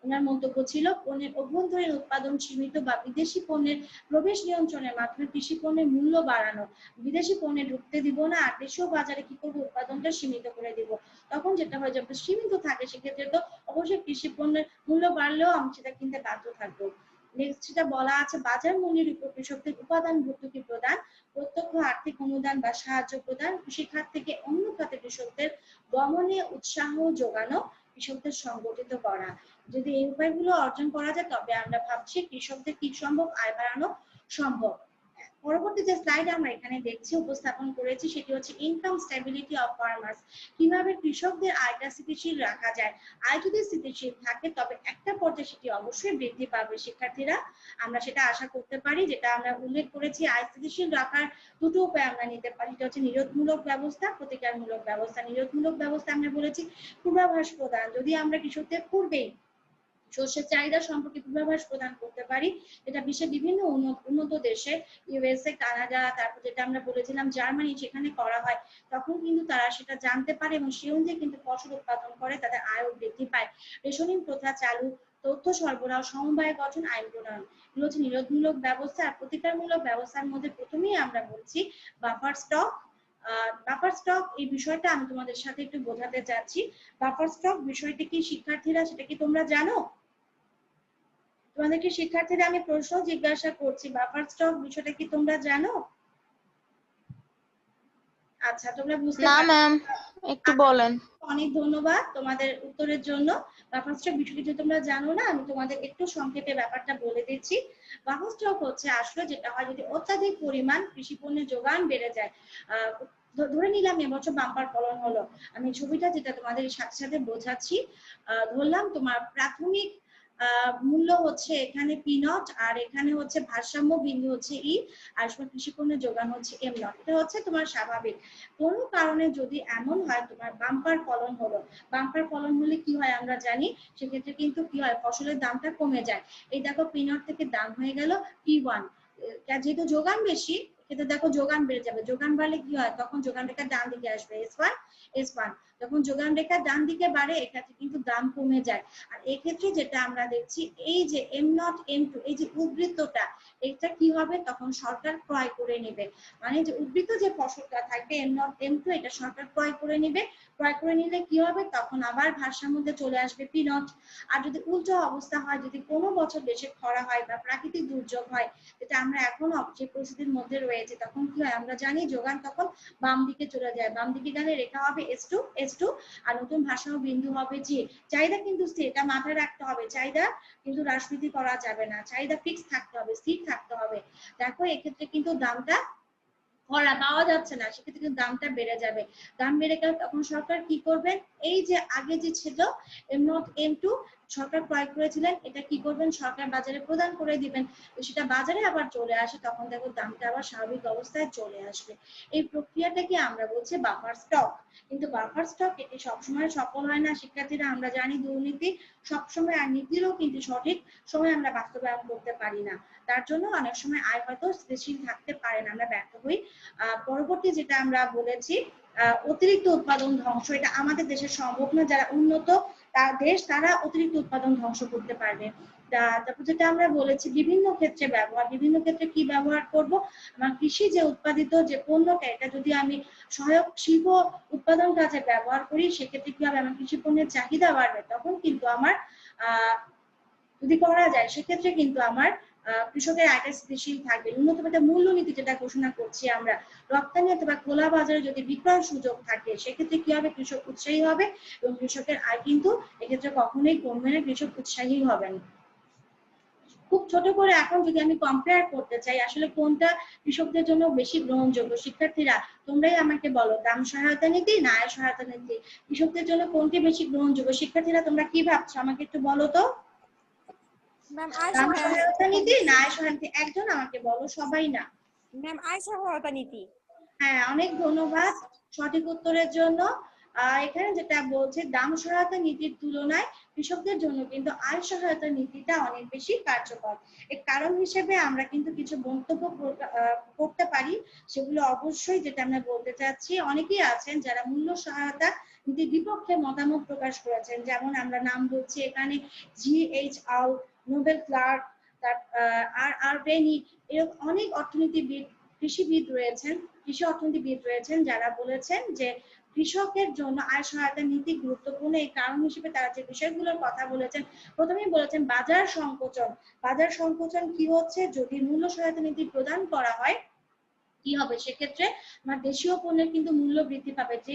ওনার মন্তব্য ছিল পণ্যের অভ্যন্তরীণ উৎপাদন সীমিত বা বিদেশি পণ্যের প্রবেশ নিয়ন্ত্রণের মাধ্যমে কৃষি পণ্যের মূল্য বাড়ানো, বিদেশি পণ্যে ঢুকতে দিব না আর দেশীয় বাজারে কি করবো উৎপাদনটা সীমিত করে দিব। তখন যেটা হয় যখন সীমিত থাকে সেক্ষেত্রে তো অবশ্যই কৃষি পণ্যের মূল্য বাড়লেও আমি সেটা কিনতে বাধ্য থাকবো। নেক্সট যেটা বলা আছে বাজার মূল্যের উপর কৃষকদের উপাদান ভর্তুকি প্রদান, প্রত্যক্ষ আর্থিক অনুদান বা সাহায্য প্রদান, কৃষি খাত থেকে অন্য খাতে কৃষকদের গমনে উৎসাহ যোগানো, কৃষকদের সংগঠিত করা। যদি এই উপায়গুলো অর্জন করা যায় তবে আমরা ভাবছি কৃষকদের কি সম্ভব আয় বাড়ানো সম্ভব। পরবর্তী যে স্লাইড আমরা এখানে দেখছি উপস্থাপন করেছি সেটি হচ্ছে ইনকাম স্টেবিলিটি অফ ফার্মার্স। কিভাবে কৃষকদের আয়টা স্থিতিশীল রাখা যায়। আয় যদি স্থিতিশীল থাকে তবে একটা পর্যায়ে সেটি অবশ্যই বৃদ্ধি পাবে শিক্ষার্থীরা, আমরা সেটা আশা করতে পারি। যেটা আমরা উল্লেখ করেছি আয় স্থিতিশীল রাখার দুটো উপায় আমরা নিতে পারি, এটা হচ্ছে নিরোধমূলক ব্যবস্থা, প্রতিকারমূলক ব্যবস্থা। নিরোধমূলক ব্যবস্থা আমরা বলেছি পূর্বাভাস প্রদান, যদি আমরা কৃষকদের পূর্বেই শস্যের চাহিদা সম্পর্কে পূর্বাভাস প্রদান করতে পারি, এটা বিশ্বের বিভিন্ন উন্নত দেশে ইউএসএ, কানাডা, তারপর যেটা আমরা বলেছিলাম জার্মানি, সেখানে করা হয়, তখন কিন্তু তারা সেটা জানতে পারে এবং সেই অনুযায়ী কিন্তু ফসল উৎপাদন করে, তাদের আয়ও বৃদ্ধি পায়। রেশনিং প্রথা চালু, তথ্য সরবরাহ, সমবায় গঠন, আইন প্রণয়ন, এগুলো হচ্ছে নিরোধমূলক ব্যবস্থা। আর প্রতিকারমূলক ব্যবস্থার মধ্যে প্রথমেই আমরা বলছি বাফার স্টক। বাফার স্টক এই বিষয়টা আমি তোমাদের সাথে একটু বোঝাতে চাচ্ছি। বাফার স্টক বিষয়টি কি শিক্ষার্থীরা সেটা কি তোমরা জানো? তোমাদেরকে শিক্ষার্থীরা আমি প্রশ্ন জিজ্ঞাসা করছি, বাফার স্টক বিষয়টা কি তোমরা জানো? আচ্ছা তোমরা বুঝতে না পারছো? ম্যাম, একটু বলেন। অনেক ধন্যবাদ তোমাদের উত্তরের জন্য। বাফার স্টক বিষয়টি যদি তোমরা জানো না, আমি তোমাদের একটু সংক্ষেপে ব্যাপারটা বলে দিচ্ছি। বাফার স্টক হচ্ছে আসলে যেটা হয় যদি অত্যাধিক পরিমাণ কৃষি পণ্যের যোগান বেড়ে যায়, ধরে নিলাম এবছর বাম্পার ফলন হলো, আমি ছবিটা যেটা তোমাদের সাথে সাথে বোঝাচ্ছি, ধরলাম তোমার প্রাথমিক মূল্য হচ্ছে এখানে পি নট, আর এখানে হচ্ছে ভারসাম্য বিন্দু হচ্ছে ই, আর কৃষি পণ্যের যোগান হচ্ছে এম নট। এটা হচ্ছে তোমার স্বাভাবিক। কোনো কারণে যদি এমন হয় তোমার বাম্পার ফলন হলো, বাম্পার ফলন হলে কি হয় আমরা জানি, সেক্ষেত্রে কিন্তু কি হয় ফসলের দামটা কমে যায়। এই দেখো পি নট থেকে দাম হয়ে গেল পি1, যেহেতু যোগান বেশি সেক্ষেত্রে দেখো যোগান বেড়ে যাবে। যোগান বাড়লে কি হয় তখন যোগান রেখার ডান দিকে আসবে এস1। যখন যোগান রেখার ডান দিকে বাড়ে এক্ষেত্রে কিন্তু দাম কমে যায়। আর এক্ষেত্রে যেটা আমরা দেখছি এই যে এম নট এম2 এই যে উদ্বৃত্তটা, এটা কি হবে তখন সরকার ক্রয় করে নেবে, মানে যে উদ্বৃত্ত যে ফসলটা থাকবে এম নট এম2 এটা সরকার ক্রয় করে নেবে। ক্রয় করে নিলে কি হবে তখন আবার ভারসাম্যতে চলে আসবে পি নট। আর যদি উল্টো অবস্থা হয়, যদি কোনো বছর দেশে খরা হয় বা প্রাকৃতিক দুর্যোগ হয়, যেটা আমরা এখন যে পরিস্থিতির মধ্যে রয়েছে, তখন কি হয় আমরা জানি যোগান তখন বাম দিকে চলে যায়। বাম দিকে গেলে রেখা হবে এস2 আর নতুন ভারসাম্য বিন্দু হবে জি। চাহিদা কিন্তু স্থির, এটা মাথায় রাখতে হবে, চাহিদা কিন্তু রাজনীতি করা যাবে না, চাহিদা ফিক্স থাকতে হবে, স্থির থাকতে হবে। দেখো এক্ষেত্রে কিন্তু দামটা খরা পাওয়া যাচ্ছে না, সেক্ষেত্রে কিন্তু দামটা বেড়ে যাবে। দাম বেড়ে গেলে তখন সরকার কি করবেন, এই যে আগে যে ছিল এম নট এম2 সরকার ক্রয় করেছিলেন, এটা কি করবেন সরকার বাজারে প্রদান করে দিবেন, সেটা বাজারে আবার চলে আসে, তখন দেখো দামটা আবার স্বাভাবিক অবস্থায় চলে আসবে। এই প্রক্রিয়াটাকে আমরা বলছি বাফার স্টক। কিন্তু বাফার স্টক এটি সবসময় সফল হয় না শিক্ষার্থীরা, আমরা জানি দুর্নীতি সবসময়, আর নীতিরও কিন্তু সঠিক সময় আমরা বাস্তবায়ন করতে পারি না, তার জন্য অনেক সময় আয় হয়তো স্থিতিশীল থাকতে পারে না, আমরা ব্যর্থ হই। পরবর্তী যেটা আমরা বলেছি অতিরিক্ত উৎপাদন ধ্বংস, এটা আমাদের দেশে সম্ভব না, যারা উন্নত দেশ তারা অতিরিক্ত উৎপাদন ধ্বংস করতে পারবে। তারপর যেটা আমরা বলেছি বিভিন্ন ক্ষেত্রে ব্যবহার, বিভিন্ন ক্ষেত্রে কি ব্যবহার করব, আমার কৃষি যে উৎপাদিত যে পণ্যটা এটা যদি আমি সহায়ক শিল্প উৎপাদন কাজে ব্যবহার করি, সেক্ষেত্রে কি হবে আমার কৃষি পণ্যের চাহিদা বাড়বে, তখন কিন্তু আমার যদি করা যায় সেক্ষেত্রে কিন্তু আমার কৃষকের আয়টা স্থিতিশীল থাকবে। ন্যূনতম একটা মূল্যনীতি যেটা ঘোষণা করছি আমরা, রপ্তানি অথবা খোলা বাজারে যদি বিক্রয় সুযোগ থাকে সেক্ষেত্রে কি হবে কৃষক উৎসাহী হবে এবং কৃষকের আয় কিন্তু এক্ষেত্রে কখনোই কমবে না, কৃষক উৎসাহী হবেন। খুব ছোট করে এখন যদি আমি কম্পেয়ার করতে চাই আসলে কোনটা কৃষকদের জন্য বেশি গ্রহণযোগ্য, শিক্ষার্থীরা তোমরাই আমাকে বলো, দাম সহায়তা নীতি না আয় সহায়তা নীতি, কৃষকদের জন্য কোনটি বেশি গ্রহণযোগ্য? শিক্ষার্থীরা তোমরা কি ভাবছো আমাকে একটু বলো তো। ম্যাম আয় দাম সহায়তা সহায়তা নীতি না আয় সহায়তা নীতি, একজন আমাকে বলো, সবাই না। ম্যাম আয় সহায়তা নীতি। হ্যাঁ অনেক ধন্যবাদ সঠিক উত্তরের জন্য। এখানে যেটা বলছে দাম সহায়তা নীতির তুলনায় কৃষকদের জন্য কিন্তু আয় সহায়তা নীতিটা অনেক বেশি কার্যকর। এর কারণ হিসেবে আমরা কিন্তু কিছু মন্তব্য করতে পারি, সেগুলো অবশ্যই যেটা আমরা বলতে চাচ্ছি, অনেকেই আছেন যারা মূল্য সহায়তা নীতির বিপক্ষে মতামত প্রকাশ করেছেন। যেমন আমরা নাম বলছি এখানে GH আউ, নোবেল ক্লার্ক, আর আর বেনি, এরকম অনেক অর্থনীতিবিদ, কৃষিবিদ রয়েছেন, কৃষি অর্থনীতিবিদ রয়েছেন যারা বলেছেন যে কৃষকের জন্য আয় সহায়তা নীতি গুরুত্বপূর্ণ। এই কারণ হিসেবে তারা যে বিষয়গুলোর কথা বলেছেন, প্রথমেই বলেছেন বাজার সংকোচন। বাজার সংকোচন কি হচ্ছে, যদি মূল্য সহায়তা নীতি প্রদান করা হয় কি হবে, সেক্ষেত্রে আমার দেশীয় পণ্যের কিন্তু মূল্য বৃদ্ধি পাবে। যে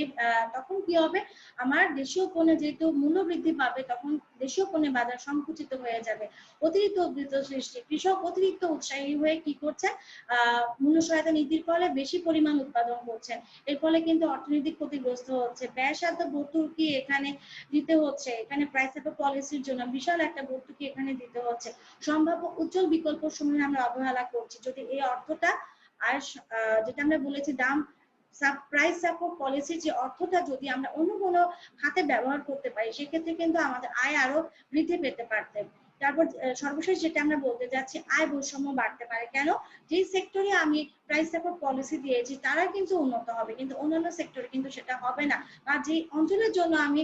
তখন কি হবে, আমার দেশীয় পণ্যের যেহেতু মূল্য বৃদ্ধি পাবে, তখন দেশীয় পণ্যের বাজার সংকুচিত হয়ে যাবে, অতিরিক্ত উদ্বৃত্ত সৃষ্টি। কৃষক অতিরিক্ত উৎসাহী হয়ে কি করছেন, মূল্য সহায়তা নীতির ফলে বেশি পরিমাণ উৎপাদন করছেন, এর ফলে কিন্তু অর্থনৈতিক ক্ষতিগ্রস্ত হচ্ছে। ব্যয়সাধ্য ভর্তুকি এখানে দিতে হচ্ছে, এখানে প্রাইস অফ পলিসির জন্য বিশাল একটা ভর্তুকি এখানে দিতে হচ্ছে। সম্ভাব্য উজ্জ্বল বিকল্প সমূহ আমরা অবহেলা করছি। যদি এই অর্থটা আর যেটা আমরা বলেছি দাম প্রাইস সাপোর্ট পলিসি, যে অর্থটা যদি আমরা অন্য কোনো খাতে ব্যবহার করতে পারি, সেক্ষেত্রে কিন্তু আমাদের আয় আরো বৃদ্ধি পেতে পারতেন। তারপর সর্বশেষ যেটা আমরা বলতে যাচ্ছি, আয় বৈষম্য বাড়তে পারে। কেন, যে সেক্টরে আমি প্রাইস সাপোর্ট পলিসি দিয়েছি তারা কিন্তু উন্নত হবে, কিন্তু অন্যান্য সেক্টরে কিন্তু সেটা হবে না। আর যে অঞ্চলের জন্য আমি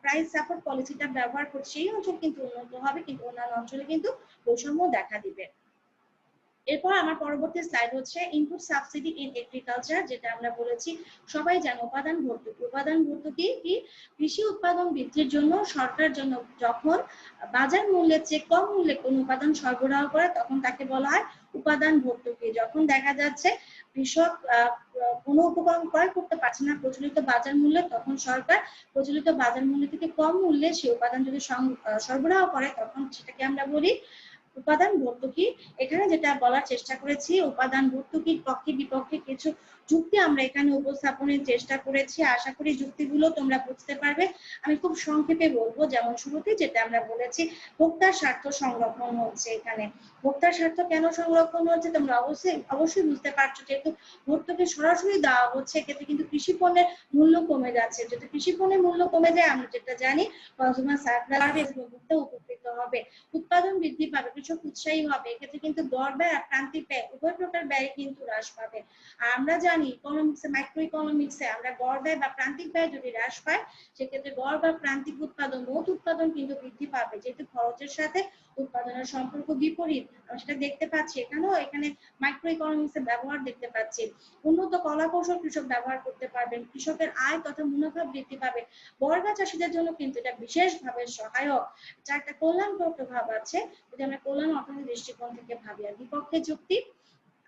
প্রাইস সাপোর্ট পলিসিটা ব্যবহার করছি সেই অঞ্চল কিন্তু উন্নত হবে, কিন্তু অন্যান্য অঞ্চলে কিন্তু বৈষম্য দেখা দিবে। এরপর আমার পরবর্তী স্লাইড হচ্ছে ইনপুট সাবসিডি ইন এগ্রিকালচার, যেটা আমরা বলেছি সবাই জানে উপাদান ভর্তুকি। উপাদান ভর্তুকি কি, কৃষি উৎপাদন বৃদ্ধির জন্য সরকার জন্য যখন বাজার মূল্যের চেয়ে কম মূল্যে কোন উপাদান সরবরাহ করে তখন তাকে বলা হয় উপাদান ভর্তুকি। যখন দেখা যাচ্ছে কৃষক কোনো উপকরণ ক্রয় করতে পারছে না প্রচলিত বাজার মূল্যে, তখন সরকার প্রচলিত বাজার মূল্য থেকে কম মূল্যে সেই উপাদান যদি সরবরাহ করে, তখন সেটাকে আমরা বলি উপাদান ভর্তুকি। এখানে যেটা বলার চেষ্টা করেছি, উপাদান ভর্তুকির পক্ষে বিপক্ষে কিছু যুক্তি আমরা এখানে উপস্থাপনের চেষ্টা করেছি। আশা করি যুক্তিগুলো তোমরা বুঝতে পারবে। আমি খুব সংক্ষেপে বলবো। যেমন শুরুতে যেটা আমরা বলেছি, ভোক্তার স্বার্থ সংরক্ষণ হচ্ছে। এখানে ভোক্তার স্বার্থ কেন সংরক্ষণ হচ্ছে তোমরা অবশ্যই বুঝতে পারছো, যেহেতু ভর্তুকি সরাসরি দেওয়া হচ্ছে, এক্ষেত্রে কিন্তু কৃষি পণ্যের মূল্য কমে যাচ্ছে। যদি কৃষি পণ্যের মূল্য কমে যায়, আমরা যেটা জানি কনজিউমার সারপ্লাস ভোক্তা উপকৃত হবে, উৎপাদন বৃদ্ধি পাবে, কৃষক উৎসাহী হবে। এক্ষেত্রে কিন্তু গড় ব্যয় আর প্রান্তিক ব্যয় উভয় প্রকার ব্যয় কিন্তু হ্রাস পাবে। আর আমরা জানি ইকোনমিক্সে, মাইক্রো ইকোনমিক্সে আমরা গড় ব্যয় বা প্রান্তিক ব্যয় যদি হ্রাস পায়, সেক্ষেত্রে গড় বা প্রান্তিক উৎপাদন, মোট উৎপাদন কিন্তু বৃদ্ধি পাবে, যেহেতু খরচের সাথে উৎপাদনের সম্পর্ক বিপরীত। আমরা সেটা দেখতে পাচ্ছি এখানেও, এখানে মাইক্রো ইকোনমিক্সের ব্যবহার দেখতে পাচ্ছি। উন্নত কলা কৌশল কৃষক ব্যবহার করতে পারবেন, কৃষকের আয় তথা মুনাফা বৃদ্ধি পাবে। বর্গা চাষীদের জন্য কিন্তু এটা বিশেষভাবে সহায়ক। চারটা কল্যাণকর প্রভাব আছে যদি আমরা কল্যাণ অর্থনীতির দৃষ্টিকোণ থেকে ভাবি। আর বিপক্ষে যুক্তি,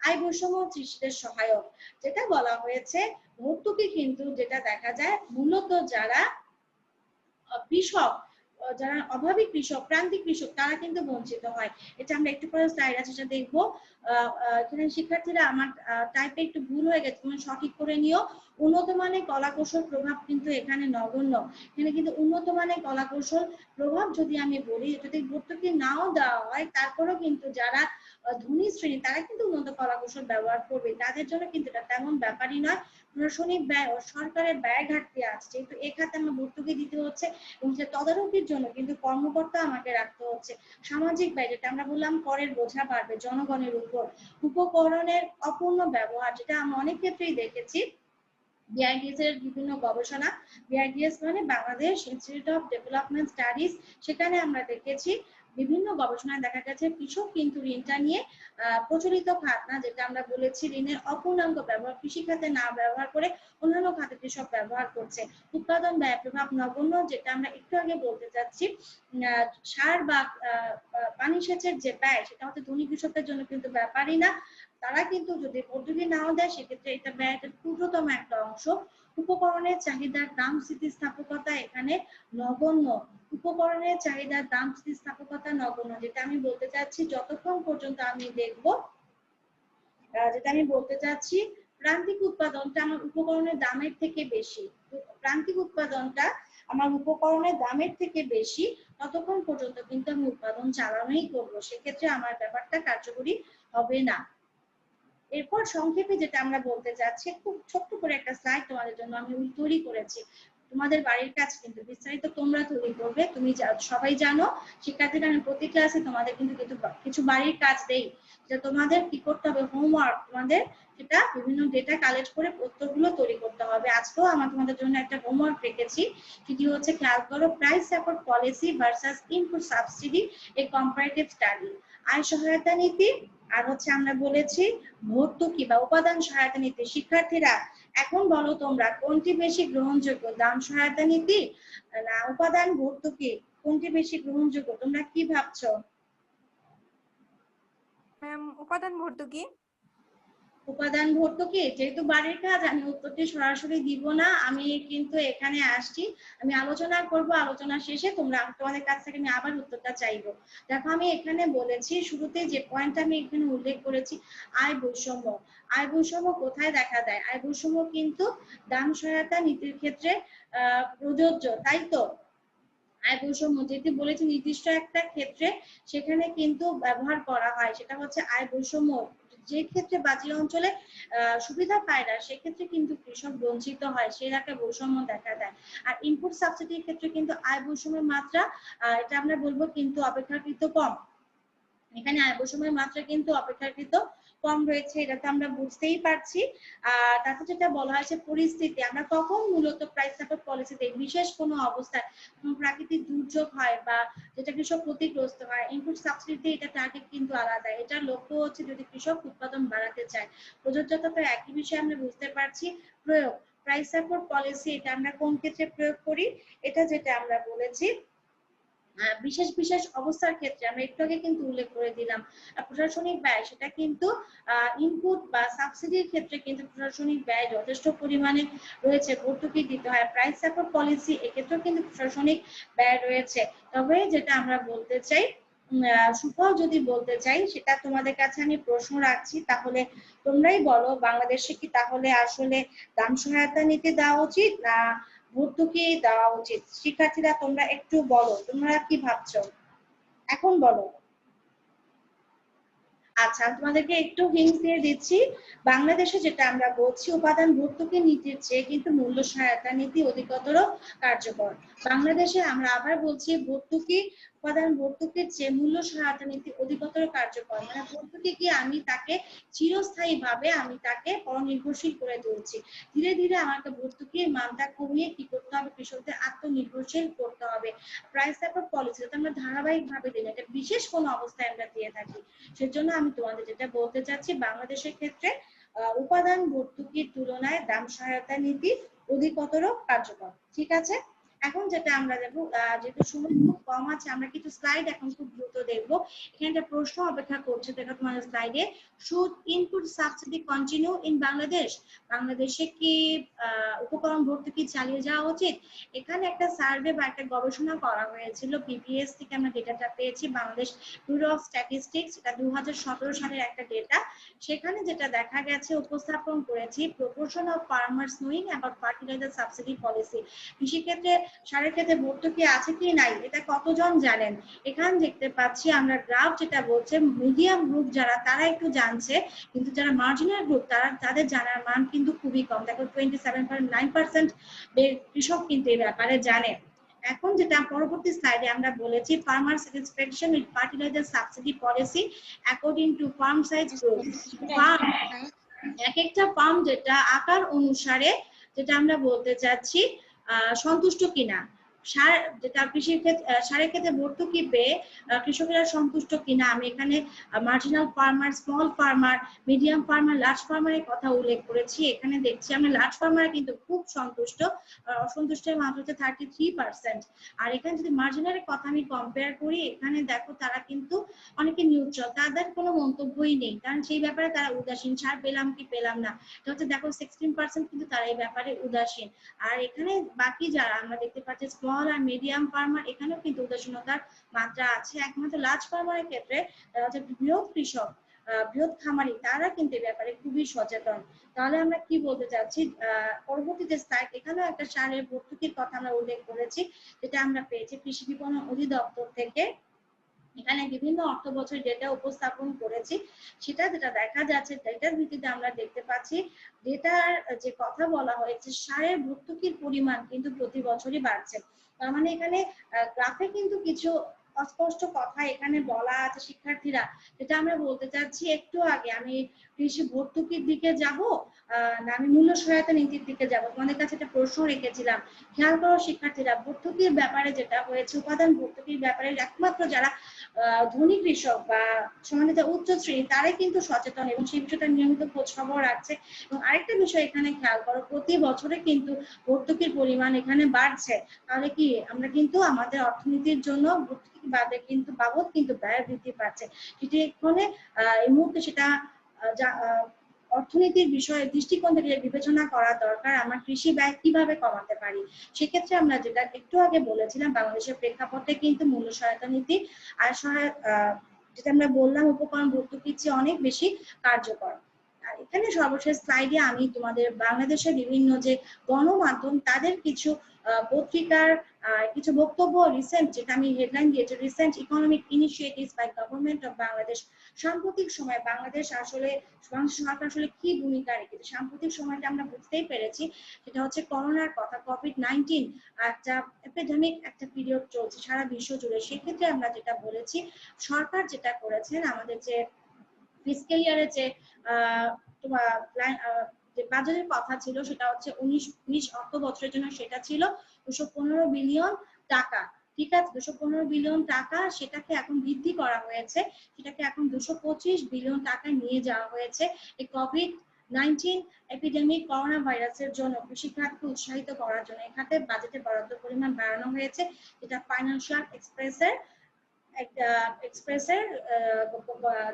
আয় বৈষম্য সৃষ্টির সহায়ক। যেটা বলা হয়েছে ভর্তুকি কিন্তু যেটা দেখা যায় মূলত যারা কৃষক, যারা অভাবী কৃষক, প্রান্তিক কৃষক, তারা কিন্তু বঞ্চিত হয়। এটা আমরা একটু পরে স্লাইড আছে সেটা দেখবো। এখানে শিক্ষার্থীরা আমার টাইপে একটু ভুল হয়ে গেছে, তুমি সঠিক করে নিও। উন্নত মানের কলা কৌশল প্রভাব কিন্তু এখানে নগণ্য। এখানে কিন্তু উন্নত মানের কলা কৌশল প্রভাব যদি আমি বলি, যদি ভর্তুকি নাও দেওয়া হয়, তারপরেও কিন্তু যারা ধনী শ্রেণী তারা কিন্তু উন্নত কলা কৌশল ব্যবহার করবে, তাদের জন্য কিন্তু এটা তেমন ব্যাপারই নয়। প্রশাসনিক ব্যয় ও সরকারের ব্যয় ঘাটতি আছে, যেহেতু এই খাতে আমার ভর্তুকি দিতে হচ্ছে এবং সে তদারকির জন্য কিন্তু কর্মকর্তা আমাকে রাখতে হচ্ছে। সামাজিক ব্যয়, যেটা আমরা বললাম করের বোঝা বাড়বে জনগণের উপর। উপকরণের অপূর্ণ ব্যবহার, যেটা আমরা অনেক ক্ষেত্রেই দেখেছি। বিআইডিএস এর বিভিন্ন গবেষণা, বিআইডিএস মানে Bangladesh institute of development studies, সেখানে আমরা দেখেছি বিভিন্ন গবেষণায় দেখা গেছে কৃষক কিন্তু ঋণটা নিয়ে প্রচলিত খাত না, যেটা আমরা বলেছি ঋণের অপূর্ণাঙ্গ ব্যবহার, কৃষি খাতে না ব্যবহার করে অন্যান্য খাতে কৃষক ব্যবহার করছে। উৎপাদন ব্যয় প্রভাব নগণ্য, যেটা আমরা একটু আগে বলতে চাচ্ছি। সার বা পানি সেচের যে ব্যয়, সেটা হচ্ছে ধনী কৃষকের জন্য কিন্তু ব্যাপারই না, তারা কিন্তু যদি ভর্তুকি নাও দেয় সেক্ষেত্রে এটা ব্যয়ের ক্ষুদ্রতম একটা অংশ। উপকরণের চাহিদার দাম স্থিতিস্থাপকতা এখানে নগণ্য। উপকরণের চাহিদার দাম স্থিতিস্থাপকতা নগণ্য, যেটা আমি বলতে চাচ্ছি যতক্ষণ পর্যন্ত আমি দেখব, যেটা আমি বলতে চাচ্ছি প্রান্তিক উৎপাদনটা আমার উপকরণের দামের থেকে বেশি, প্রান্তিক উৎপাদনটা আমার উপকরণের দামের থেকে বেশি, ততক্ষণ পর্যন্ত কিন্তু আমি উৎপাদন চালানোই করবো, সেক্ষেত্রে আমার ব্যাপারটা কার্যকরী হবে না। এরপর সংক্ষেপে যেটা আমরা বলতে চাচ্ছি, খুব ছোট্ট করে একটা স্লাইড তোমাদের জন্য আমি তৈরি করেছি। তোমাদের বাড়ির কাজ কিন্তু বিস্তারিত তোমরা তৈরি করবে। তুমি সবাই জানো শিক্ষার্থীরা, আমি প্রতি ক্লাসে তোমাদের কিন্তু কিছু বাড়ির কাজ দেই, যে তোমাদের কি করতে হবে, হোমওয়ার্ক তোমাদের সেটা বিভিন্ন ডেটা কালেক্ট করে উত্তরগুলো তৈরি করতে হবে। আজকেও আমার তোমাদের জন্য একটা হোমওয়ার্ক রেখেছি, সেটি হচ্ছে খেয়াল করো, price support policy versus input subsidy a comparative study. আয় সহায়তা নীতি আর হচ্ছে আমরা বলেছি ভর্তুকি বা উপাদান সহায়তা নীতি। শিক্ষার্থীরা এখন বলো তোমরা কোনটি বেশি গ্রহণযোগ্য, দাম সহায়তা নীতি না উপাদান ভর্তুকি, কোনটি বেশি গ্রহণযোগ্য, তোমরা কি ভাবছো? ম্যাম উপাদান ভর্তুকি। উপাদান ভর্তুকি, যেহেতু বাড়ির কাজ আমি উত্তরটি সরাসরি দিব না, আমি কিন্তু এখানে আসছি, আমি আলোচনা করব, আলোচনা শেষে তোমাদের কাছ থেকে আমি আবার উত্তরটা চাইবো। দেখো আমি এখানে বলেছি শুরুতে যে পয়েন্ট আমি এখানে উল্লেখ করেছি, আয় বৈষম্য। আয় বৈষম্য কোথায় দেখা দেয়? আয় বৈষম্য কিন্তু দাম সহায়তা নীতির ক্ষেত্রে প্রযোজ্য, তাই তো? আয় বৈষম্য যেটি বলেছি নির্দিষ্ট একটা ক্ষেত্রে সেখানে কিন্তু ব্যবহার করা হয়, সেটা হচ্ছে আয় বৈষম্য। যে ক্ষেত্রে বাজি অঞ্চলে সুবিধা পায় না সেক্ষেত্রে কিন্তু কৃষক বঞ্চিত হয়, সেই এলাকায় বৈষম্য দেখা দেয়। আর ইনপুট সাবসিডির ক্ষেত্রে কিন্তু আয় বৈষম্যের মাত্রা এটা আমরা বলবো কিন্তু অপেক্ষাকৃত কম। এখানে আয় বৈষম্যের মাত্রা কিন্তু অপেক্ষাকৃত কম রয়েছে, এটা তো আমরা বুঝতেই পারছি। তাতে যেটা বলা হয়েছে পরিস্থিতি, আমরা কখন মূলত প্রাইস সাপোর্ট পলিসি দেই? বিশেষ কোনো অবস্থায়, কোনো প্রাকৃতিক দুর্যোগ হয় বা যেটা কৃষক ক্ষতিগ্রস্ত হয়। ইনপুট সাবসিডিতে এটা টার্গেট কিন্তু আলাদা, এটার লক্ষ্য হচ্ছে যদি কৃষক উৎপাদন বাড়াতে চায়। প্রযোজ্যতা তো একই বিষয় আমরা বুঝতে পারছি। প্রয়োগ, প্রাইস সাপোর্ট পলিসি এটা আমরা কোন ক্ষেত্রে প্রয়োগ করি? এটা যেটা আমরা বলেছি বিশেষ বিশেষ অবস্থার ক্ষেত্রে, আমরা একটু আগে কিন্তু উল্লেখ করে দিলাম। প্রশাসনিক ব্যয় সেটা কিন্তু ইনপুট বা সাবসিডির ক্ষেত্রে কিন্তু প্রশাসনিক ব্যয় যথেষ্ট পরিমাণে রয়েছে, ভর্তুকি দিতে হয়। প্রাইস সাপোর্ট পলিসি এক্ষেত্রেও কিন্তু প্রশাসনিক ব্যয় রয়েছে। তবে যেটা আমরা বলতে চাই, সুফল যদি বলতে চাই, সেটা তোমাদের কাছে আমি প্রশ্ন রাখছি, তাহলে তোমরাই বলো বাংলাদেশে কি তাহলে আসলে দাম সহায়তা নীতি দেওয়া উচিত না ভর্তুকি দেওয়া উচিত? শিক্ষার্থীরা তোমরা একটু বলো, তোমরা কি ভাবছো এখন বলো। আচ্ছা তোমাদেরকে একটু হিন্ট দিয়ে দিচ্ছি, বাংলাদেশে যেটা আমরা বলছি উপাদান ভর্তুকি নীতির চেয়ে কিন্তু মূল্য সহায়তা নীতি অধিকতর কার্যকর। বাংলাদেশে আমরা আবার বলছি ভর্তুকি উপাদান ভর্তুকির চেয়ে মূল্য সহায়তা নীতি অধিকতর কার্যকর, মানে ভর্তুকি কি আমি তাকে চিরস্থায়ী ভাবে আমি তাকে পরনির্ভরশীল করে তুলছি। ধীরে ধীরে আমাকে ভর্তুকির মানটা কমিয়ে কি করতে হবে, কৃষকদের আত্মনির্ভরশীল করতে হবে। প্রাইস সাপোর্ট পলিসি আমরা ধারাবাহিক ভাবে দিই, এটা বিশেষ কোনো অবস্থায় আমরা দিয়ে থাকি। সেজন্য আমি তোমাদের যেটা বলতে চাচ্ছি, বাংলাদেশের ক্ষেত্রে উপাদান ভর্তুকির তুলনায় দাম সহায়তা নীতি অধিকতর কার্যকর। ঠিক আছে, এখন যেটা আমরা দেখবো, যেহেতু সময় খুব কম আছে, আমরা কিছু স্লাইড এখন খুব দ্রুত দেখবো। এখানে একটা প্রশ্ন অপেক্ষা করছে, দেখো তোমাদের স্লাইডে, should input subsidy continue in Bangladesh? বাংলাদেশে কি উপকরণ ভর্তুকি চালিয়ে যাওয়া উচিত? এখানে একটা সার্ভে বা একটা গবেষণা করা হয়েছিল, পিপিএস থেকে আমরা ডেটাটা পেয়েছি, বাংলাদেশ ব্যুরো অফ স্ট্যাটিস্টিক্স, এটা 2017 সালের একটা ডেটা। সেখানে যেটা দেখা গেছে, উপস্থাপন করেছি proportion of farmers knowing about fertiliser subsidy policy. কৃষিক্ষেত্রে সারের ক্ষেত্রে ভর্তুকি আছে কি নাই এটা কতজন জানেন? এখানে দেখতে পাচ্ছি আমরা গ্রাফ যেটা বলছে মিডিয়াম গ্রুপ যারা তারা একটু জানছে, কিন্তু যারা মার্জিনাল গ্রুপ তাদের জানার মান কিন্তু খুবই কম। দেখো 27.9% কৃষক কিন্তু এই ব্যাপারে জানে। এখন যেটা পরবর্তী স্লাইডে আমরা বলেছি, farmer satisfaction with fertiliser subsidy policy according to farm size growth. Farm, এক একটা ফার্ম যেটা আকার অনুসারে যেটা আমরা বলতে চাচ্ছি সন্তুষ্ট কিনা, সার যেটা কৃষির ক্ষেত্রে সারের ক্ষেত্রে ভর্তুকি পেয়ে কৃষকেরা সন্তুষ্ট কিনা। আমি এখানে marginal farmer, small farmer, medium farmer, large ফার্মারের কথা উল্লেখ করেছি। এখানে দেখছি আমরা লার্জ ফার্মার কিন্তু খুব সন্তুষ্ট, অসন্তুষ্টের মাত্রা হচ্ছে 33%। আর এখানে যদি মার্জিনালের কথা আমি কম্পেয়ার করি, এখানে দেখো তারা কিন্তু অনেকে নিউট্রাল, তাদের কোনো মন্তব্যই নেই, কারণ সেই ব্যাপারে তারা উদাসীন, সার পেলাম কি পেলাম না, এটা হচ্ছে দেখো 16% কিন্তু তারা এই ব্যাপারে উদাসীন। আর এখানে বাকি যারা আমরা দেখতে পাচ্ছি স্মল আর মিডিয়াম ফার্মার, এখানেও কিন্তু উদাসীনতার মাত্রা আছে। একমাত্র লার্জ ফার্মারের ক্ষেত্রে হচ্ছে বৃহৎ কৃষক, বৃহৎ খামারি, তারা কিন্তু এই ব্যাপারে খুবই সচেতন। তাহলে আমরা কি বলতে চাচ্ছি, পরবর্তী যে স্লাইড, এখানেও একটা সারের ভর্তুকির কথা আমরা উল্লেখ করেছি, যেটা আমরা পেয়েছি কৃষি বিপণন অধিদপ্তর থেকে। এখানে বিভিন্ন অর্থ বছর ডেটা উপস্থাপন করেছি, সেটা যেটা দেখা যাচ্ছে ডেটার ভিত্তিতে আমরা দেখতে পাচ্ছি ডেটার যে কথা বলা হয়েছে সারের ভর্তুকির পরিমাণ কিন্তু প্রতি বছরই বাড়ছে। তার মানে এখানে গ্রাফে কিন্তু কিছু অস্পষ্ট কথা এখানে বলা আছে শিক্ষার্থীরা, যেটা আমরা বলতে চাচ্ছি একটু আগে আমি কৃষি ভর্তুকির দিকে যাব না আমি মূল্য সহায়তা নীতির দিকে যাব, তোমাদের কাছে একটা প্রশ্ন রেখেছিলাম। খেয়াল করো শিক্ষার্থীরা, ভর্তুকির ব্যাপারে যেটা হয়েছে উপাদান ভর্তুকির ব্যাপারে একমাত্র যারা ধনী কৃষক বা সমানিত উচ্চ শ্রেণী তারাই কিন্তু সচেতন এবং সেই বিষয়টা নিয়মিত খোঁজ খবর রাখছে। এবং আরেকটা বিষয় এখানে খেয়াল করো, প্রতি বছরে কিন্তু ভর্তুকির পরিমাণ এখানে বাড়ছে। তাহলে কি আমরা কিন্তু আমাদের অর্থনীতির জন্য ভর্তুকি বাবদ কিন্তু ব্যয় বৃদ্ধি পাচ্ছে, যেটি এখানে এই মুহূর্তে সেটা অর্থনীতির বিষয়ে দৃষ্টিকোণ থেকে বিবেচনা করা দরকার, আমার কৃষি ব্যয় কিভাবে কমাতে পারি। সেক্ষেত্রে আমরা যেটা একটু আগে বলেছিলাম বাংলাদেশের প্রেক্ষাপটে কিন্তু মূল্য সহায়তা নীতি আর যেটা আমরা বললাম উপকরণ ভর্তুকির চেয়ে অনেক বেশি কার্যকর। আর এখানে সর্বশেষ স্লাইডে আমি তোমাদের বাংলাদেশের বিভিন্ন যে গণমাধ্যম তাদের কিছু পত্রিকার কিছু বক্তব্য রিসেন্ট, যেটা আমি হেডলাইন দিয়েছি, recent economic initiatives by government of Bangladesh. সাম্প্রতিক সময়ে বাংলাদেশ আসলে সরকার আসলে কি ভূমিকা রেখেছে সাম্প্রতিক সময়টা আমরা বুঝতেই পেরেছি, সেটা হচ্ছে করোনার কথা, কোভিড-19 একটা এপিডেমিক একটা পিরিয়ড চলছে সারা বিশ্ব জুড়ে। সেক্ষেত্রে আমরা যেটা বলেছি সরকার যেটা করেছেন আমাদের যে ফিসক্যাল ইয়ারে যে তোমার যে বাজেটের কথা ছিল সেটা হচ্ছে 19-20 অর্থ বছরের জন্য সেটা ছিল 215 বিলিয়ন টাকা। ঠিক আছে, 215 বিলিয়ন টাকা, সেটাকে এখন বৃদ্ধি করা হয়েছে, সেটাকে এখন 225 বিলিয়ন টাকায় নিয়ে যাওয়া হয়েছে এই কোভিড-19 এপিডেমিক করোনা ভাইরাসের জন্য কৃষি খাতকে উৎসাহিত করার জন্য। এই খাতে বাজেটে বরাদ্দ পরিমাণ বাড়ানো হয়েছে, যেটা ফাইন্যান্সিয়াল এক্সপ্রেসের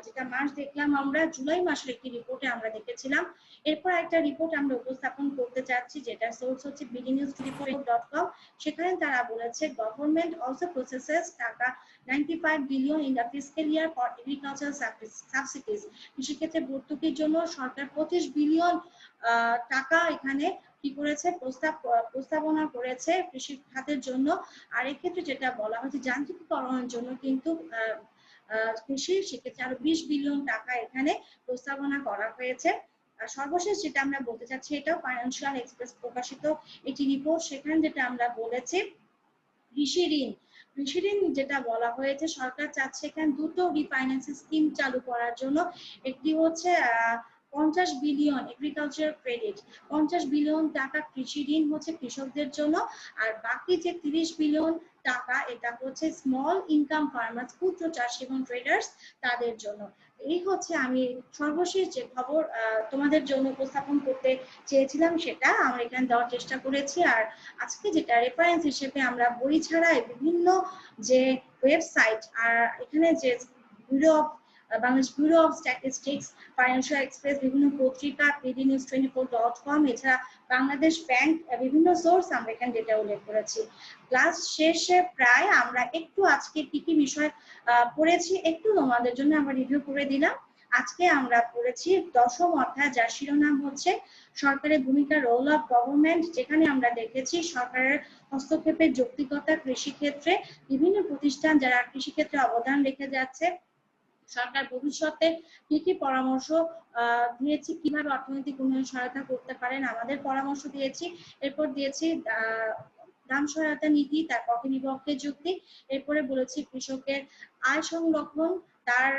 যেটা মাস দেখলাম আমরা জুলাই মাসের একটি রিপোর্টে আমরা দেখেছিলাম। এরপর একটা রিপোর্ট আমরা উপস্থাপন করতে চাচ্ছি, যেটা সোর্স হচ্ছে bdnews24.com। সেখানে তারা বলেছে গভর্নমেন্ট অলসো প্রসেসেস টাকা 95 billion in the fiscal year for agricultural subsidies. কৃষিক্ষেত্রে ভর্তুকির জন্য সরকার 25 বিলিয়ন টাকা এখানে কি করেছে প্রস্তাবনা করেছে কৃষি খাতের জন্য। আর এক্ষেত্রে যেটা বলা হয়েছে যান্ত্রিকীকরণের জন্য কিন্তু কৃষি, সেক্ষেত্রে আরো 20 বিলিয়ন টাকা এখানে প্রস্তাবনা করা হয়েছে। আর সর্বশেষ যেটা আমরা বলতে চাচ্ছি, এটাও ফাইন্যান্সিয়াল এক্সপ্রেস প্রকাশিত একটি রিপোর্ট, সেখানে যেটা আমরা বলেছি কৃষি ঋণ যেটা বলা হয়েছে সরকার চাচ্ছে এখানে দুটো রিফাইন্যান্সিং স্কিম চালু করার জন্য। একটি হচ্ছে 50 বিলিয়ন এগ্রিকালচার ক্রেডিট, 50 বিলিয়ন টাকা কৃষি ঋণ হচ্ছে কৃষকদের জন্য, আর বাকি যে 30 বিলিয়ন টাকা এটা হচ্ছে স্মল ইনকাম ফার্মার্স, ক্ষুদ্র চাষী এবং ট্রেডার্স তাদের জন্য। এই হচ্ছে আমি সর্বশেষ যে খবর তোমাদের জন্য উপস্থাপন করতে চেয়েছিলাম সেটা আমরা এখানে দেওয়ার চেষ্টা করেছি। আর আজকে যেটা রেফারেন্স হিসেবে আমরা বই ছাড়াই বিভিন্ন যে ওয়েবসাইট আর এখানে যে Bangladesh bureau of statistics, financial express, বিভিন্ন পত্রিকা, bdnews24.com, এছাড়া বাংলাদেশ ব্যাংক, বিভিন্ন সোর্স আমরা এখানে ডেটা উল্লেখ করেছি। ক্লাস শেষে প্রায় আমরা একটু আজকে কি কি বিষয় পড়েছি একটু তোমাদের জন্য আমরা রিভিউ করে দিলাম। আজকে আমরা পড়েছি 10ম অধ্যায়, যার শিরোনাম হচ্ছে সরকারের ভূমিকা, রোল অফ গভর্নমেন্ট, যেখানে আমরা দেখেছি সরকারের হস্তক্ষেপের যৌক্তিকতা কৃষিক্ষেত্রে, বিভিন্ন প্রতিষ্ঠান যারা কৃষিক্ষেত্রে অবদান রেখে যাচ্ছে, সরকার ভবিষ্যতে কি কি পরামর্শ দিয়েছি, কিভাবে অর্থনৈতিক উন্নয়ন সহায়তা করতে পারেন আমাদের পরামর্শ দিয়েছি। এরপর দিয়েছি দাম সহায়তা নীতি, তার পক্ষে বিপক্ষে যুক্তি। এরপরে বলেছি কৃষকের আয় সংরক্ষণ, তার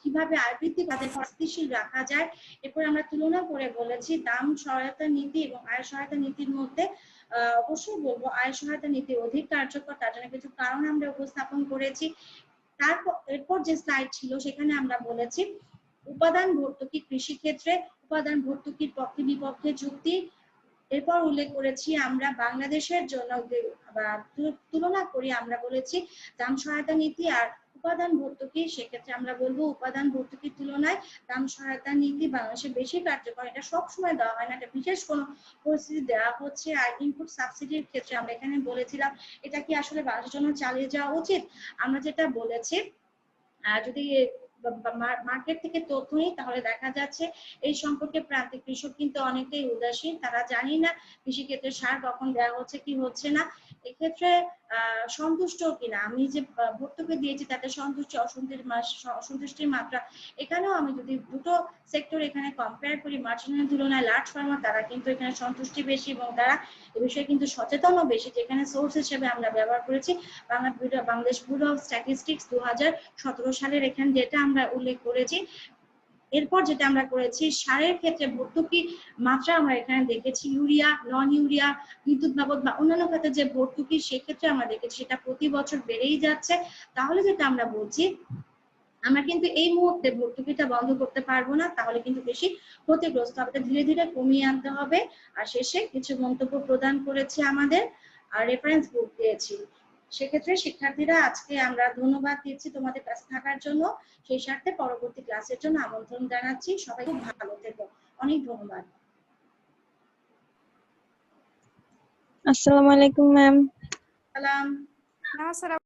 কিভাবে আয় বৃদ্ধি তাদের স্থিতিশীল রাখা যায়। এরপর আমরা তুলনা করে বলেছি দাম সহায়তা নীতি এবং আয় সহায়তা নীতির মধ্যে অবশ্যই বলবো আয় সহায়তা নীতি অধিক কার্যকর, তার জন্য কিছু কারণ আমরা উপস্থাপন করেছি। তারপর এরপর যে স্লাইড ছিল সেখানে আমরা বলেছি উপাদান ভর্তুকি কৃষিক্ষেত্রে, উপাদান ভর্তুকির পক্ষে বিপক্ষে যুক্তি। এরপর উল্লেখ করেছি আমরা বাংলাদেশের জন্য তুলনা করি, আমরা বলেছি দাম সহায়তা নীতি আর উপাদান ভর্তুকি। সেক্ষেত্রে আমরা বলবো উপাদান ভর্তুকির তুলনায় দাম সহায়তা নীতি বাংলাদেশে বেশি কার্যকর। এটা সবসময় দেওয়া হয় না, এটা বিশেষ কোনো পরিস্থিতি দেওয়া হচ্ছে। আর ইনপুট সাবসিডির ক্ষেত্রে আমরা এখানে বলেছিলাম এটা কি আসলে বাংলাদেশের জন্য চালিয়ে যাওয়া উচিত। আমরা যেটা বলেছি যদি মার্কেট থেকে তথ্য নিই তাহলে দেখা যাচ্ছে এই সম্পর্কে প্রান্তিক কৃষক কিন্তু অনেকটাই উদাসীন, তারা জানি না কৃষিক্ষেত্রে সার কখন দেওয়া হচ্ছে কি হচ্ছে না, এক্ষেত্রে সন্তুষ্ট কিনা, আমি যে ভর্তুকি দিয়েছি তাতে অসন্তুষ্টির মাত্রা। এখানেও আমি যদি দুটো সেক্টর এখানে কম্পেয়ার করি, মার্জিনাল তুলনায় লার্জ ফার্মার তারা কিন্তু এখানে সন্তুষ্টি বেশি এবং তারা এ বিষয়ে কিন্তু সচেতনও বেশি। যেখানে সোর্স হিসেবে আমরা ব্যবহার করেছি বাংলাদেশ ব্যুরো অফ স্ট্যাটিস্টিক্স 2017 সালের এখানে ডেটা আমরা উল্লেখ করেছি। এরপর যেটা আমরা করেছি সারের ক্ষেত্রে ভর্তুকি মাত্রা আমরা এখানে দেখেছি, ইউরিয়া, নন ইউরিয়া, বিদ্যুৎ বাবদ বা অন্যান্য ক্ষেত্রে যে ভর্তুকি সেক্ষেত্রে আমরা দেখেছি সেটা প্রতি বছর বেড়েই যাচ্ছে। তাহলে যেটা আমরা বলছি আমরা কিন্তু এই মুহূর্তে ভর্তুকিটা বন্ধ করতে পারবো না, তাহলে কিন্তু বেশি ক্ষতিগ্রস্ত হবে, ধীরে ধীরে কমিয়ে আনতে হবে। আর শেষে কিছু মন্তব্য প্রদান করেছি আমাদের আর রেফারেন্স বুক দিয়েছি। সেক্ষেত্রে শিক্ষার্থীরা আজকে আমরা ধন্যবাদ দিচ্ছি তোমাদের কাছে থাকার জন্য, সেই স্বার্থে পরবর্তী ক্লাসের জন্য আমন্ত্রণ জানাচ্ছি। সবাই খুব ভালো থেকো, অনেক ধন্যবাদ। আসসালামু আলাইকুম ম্যাম। সালাম। না স্যার।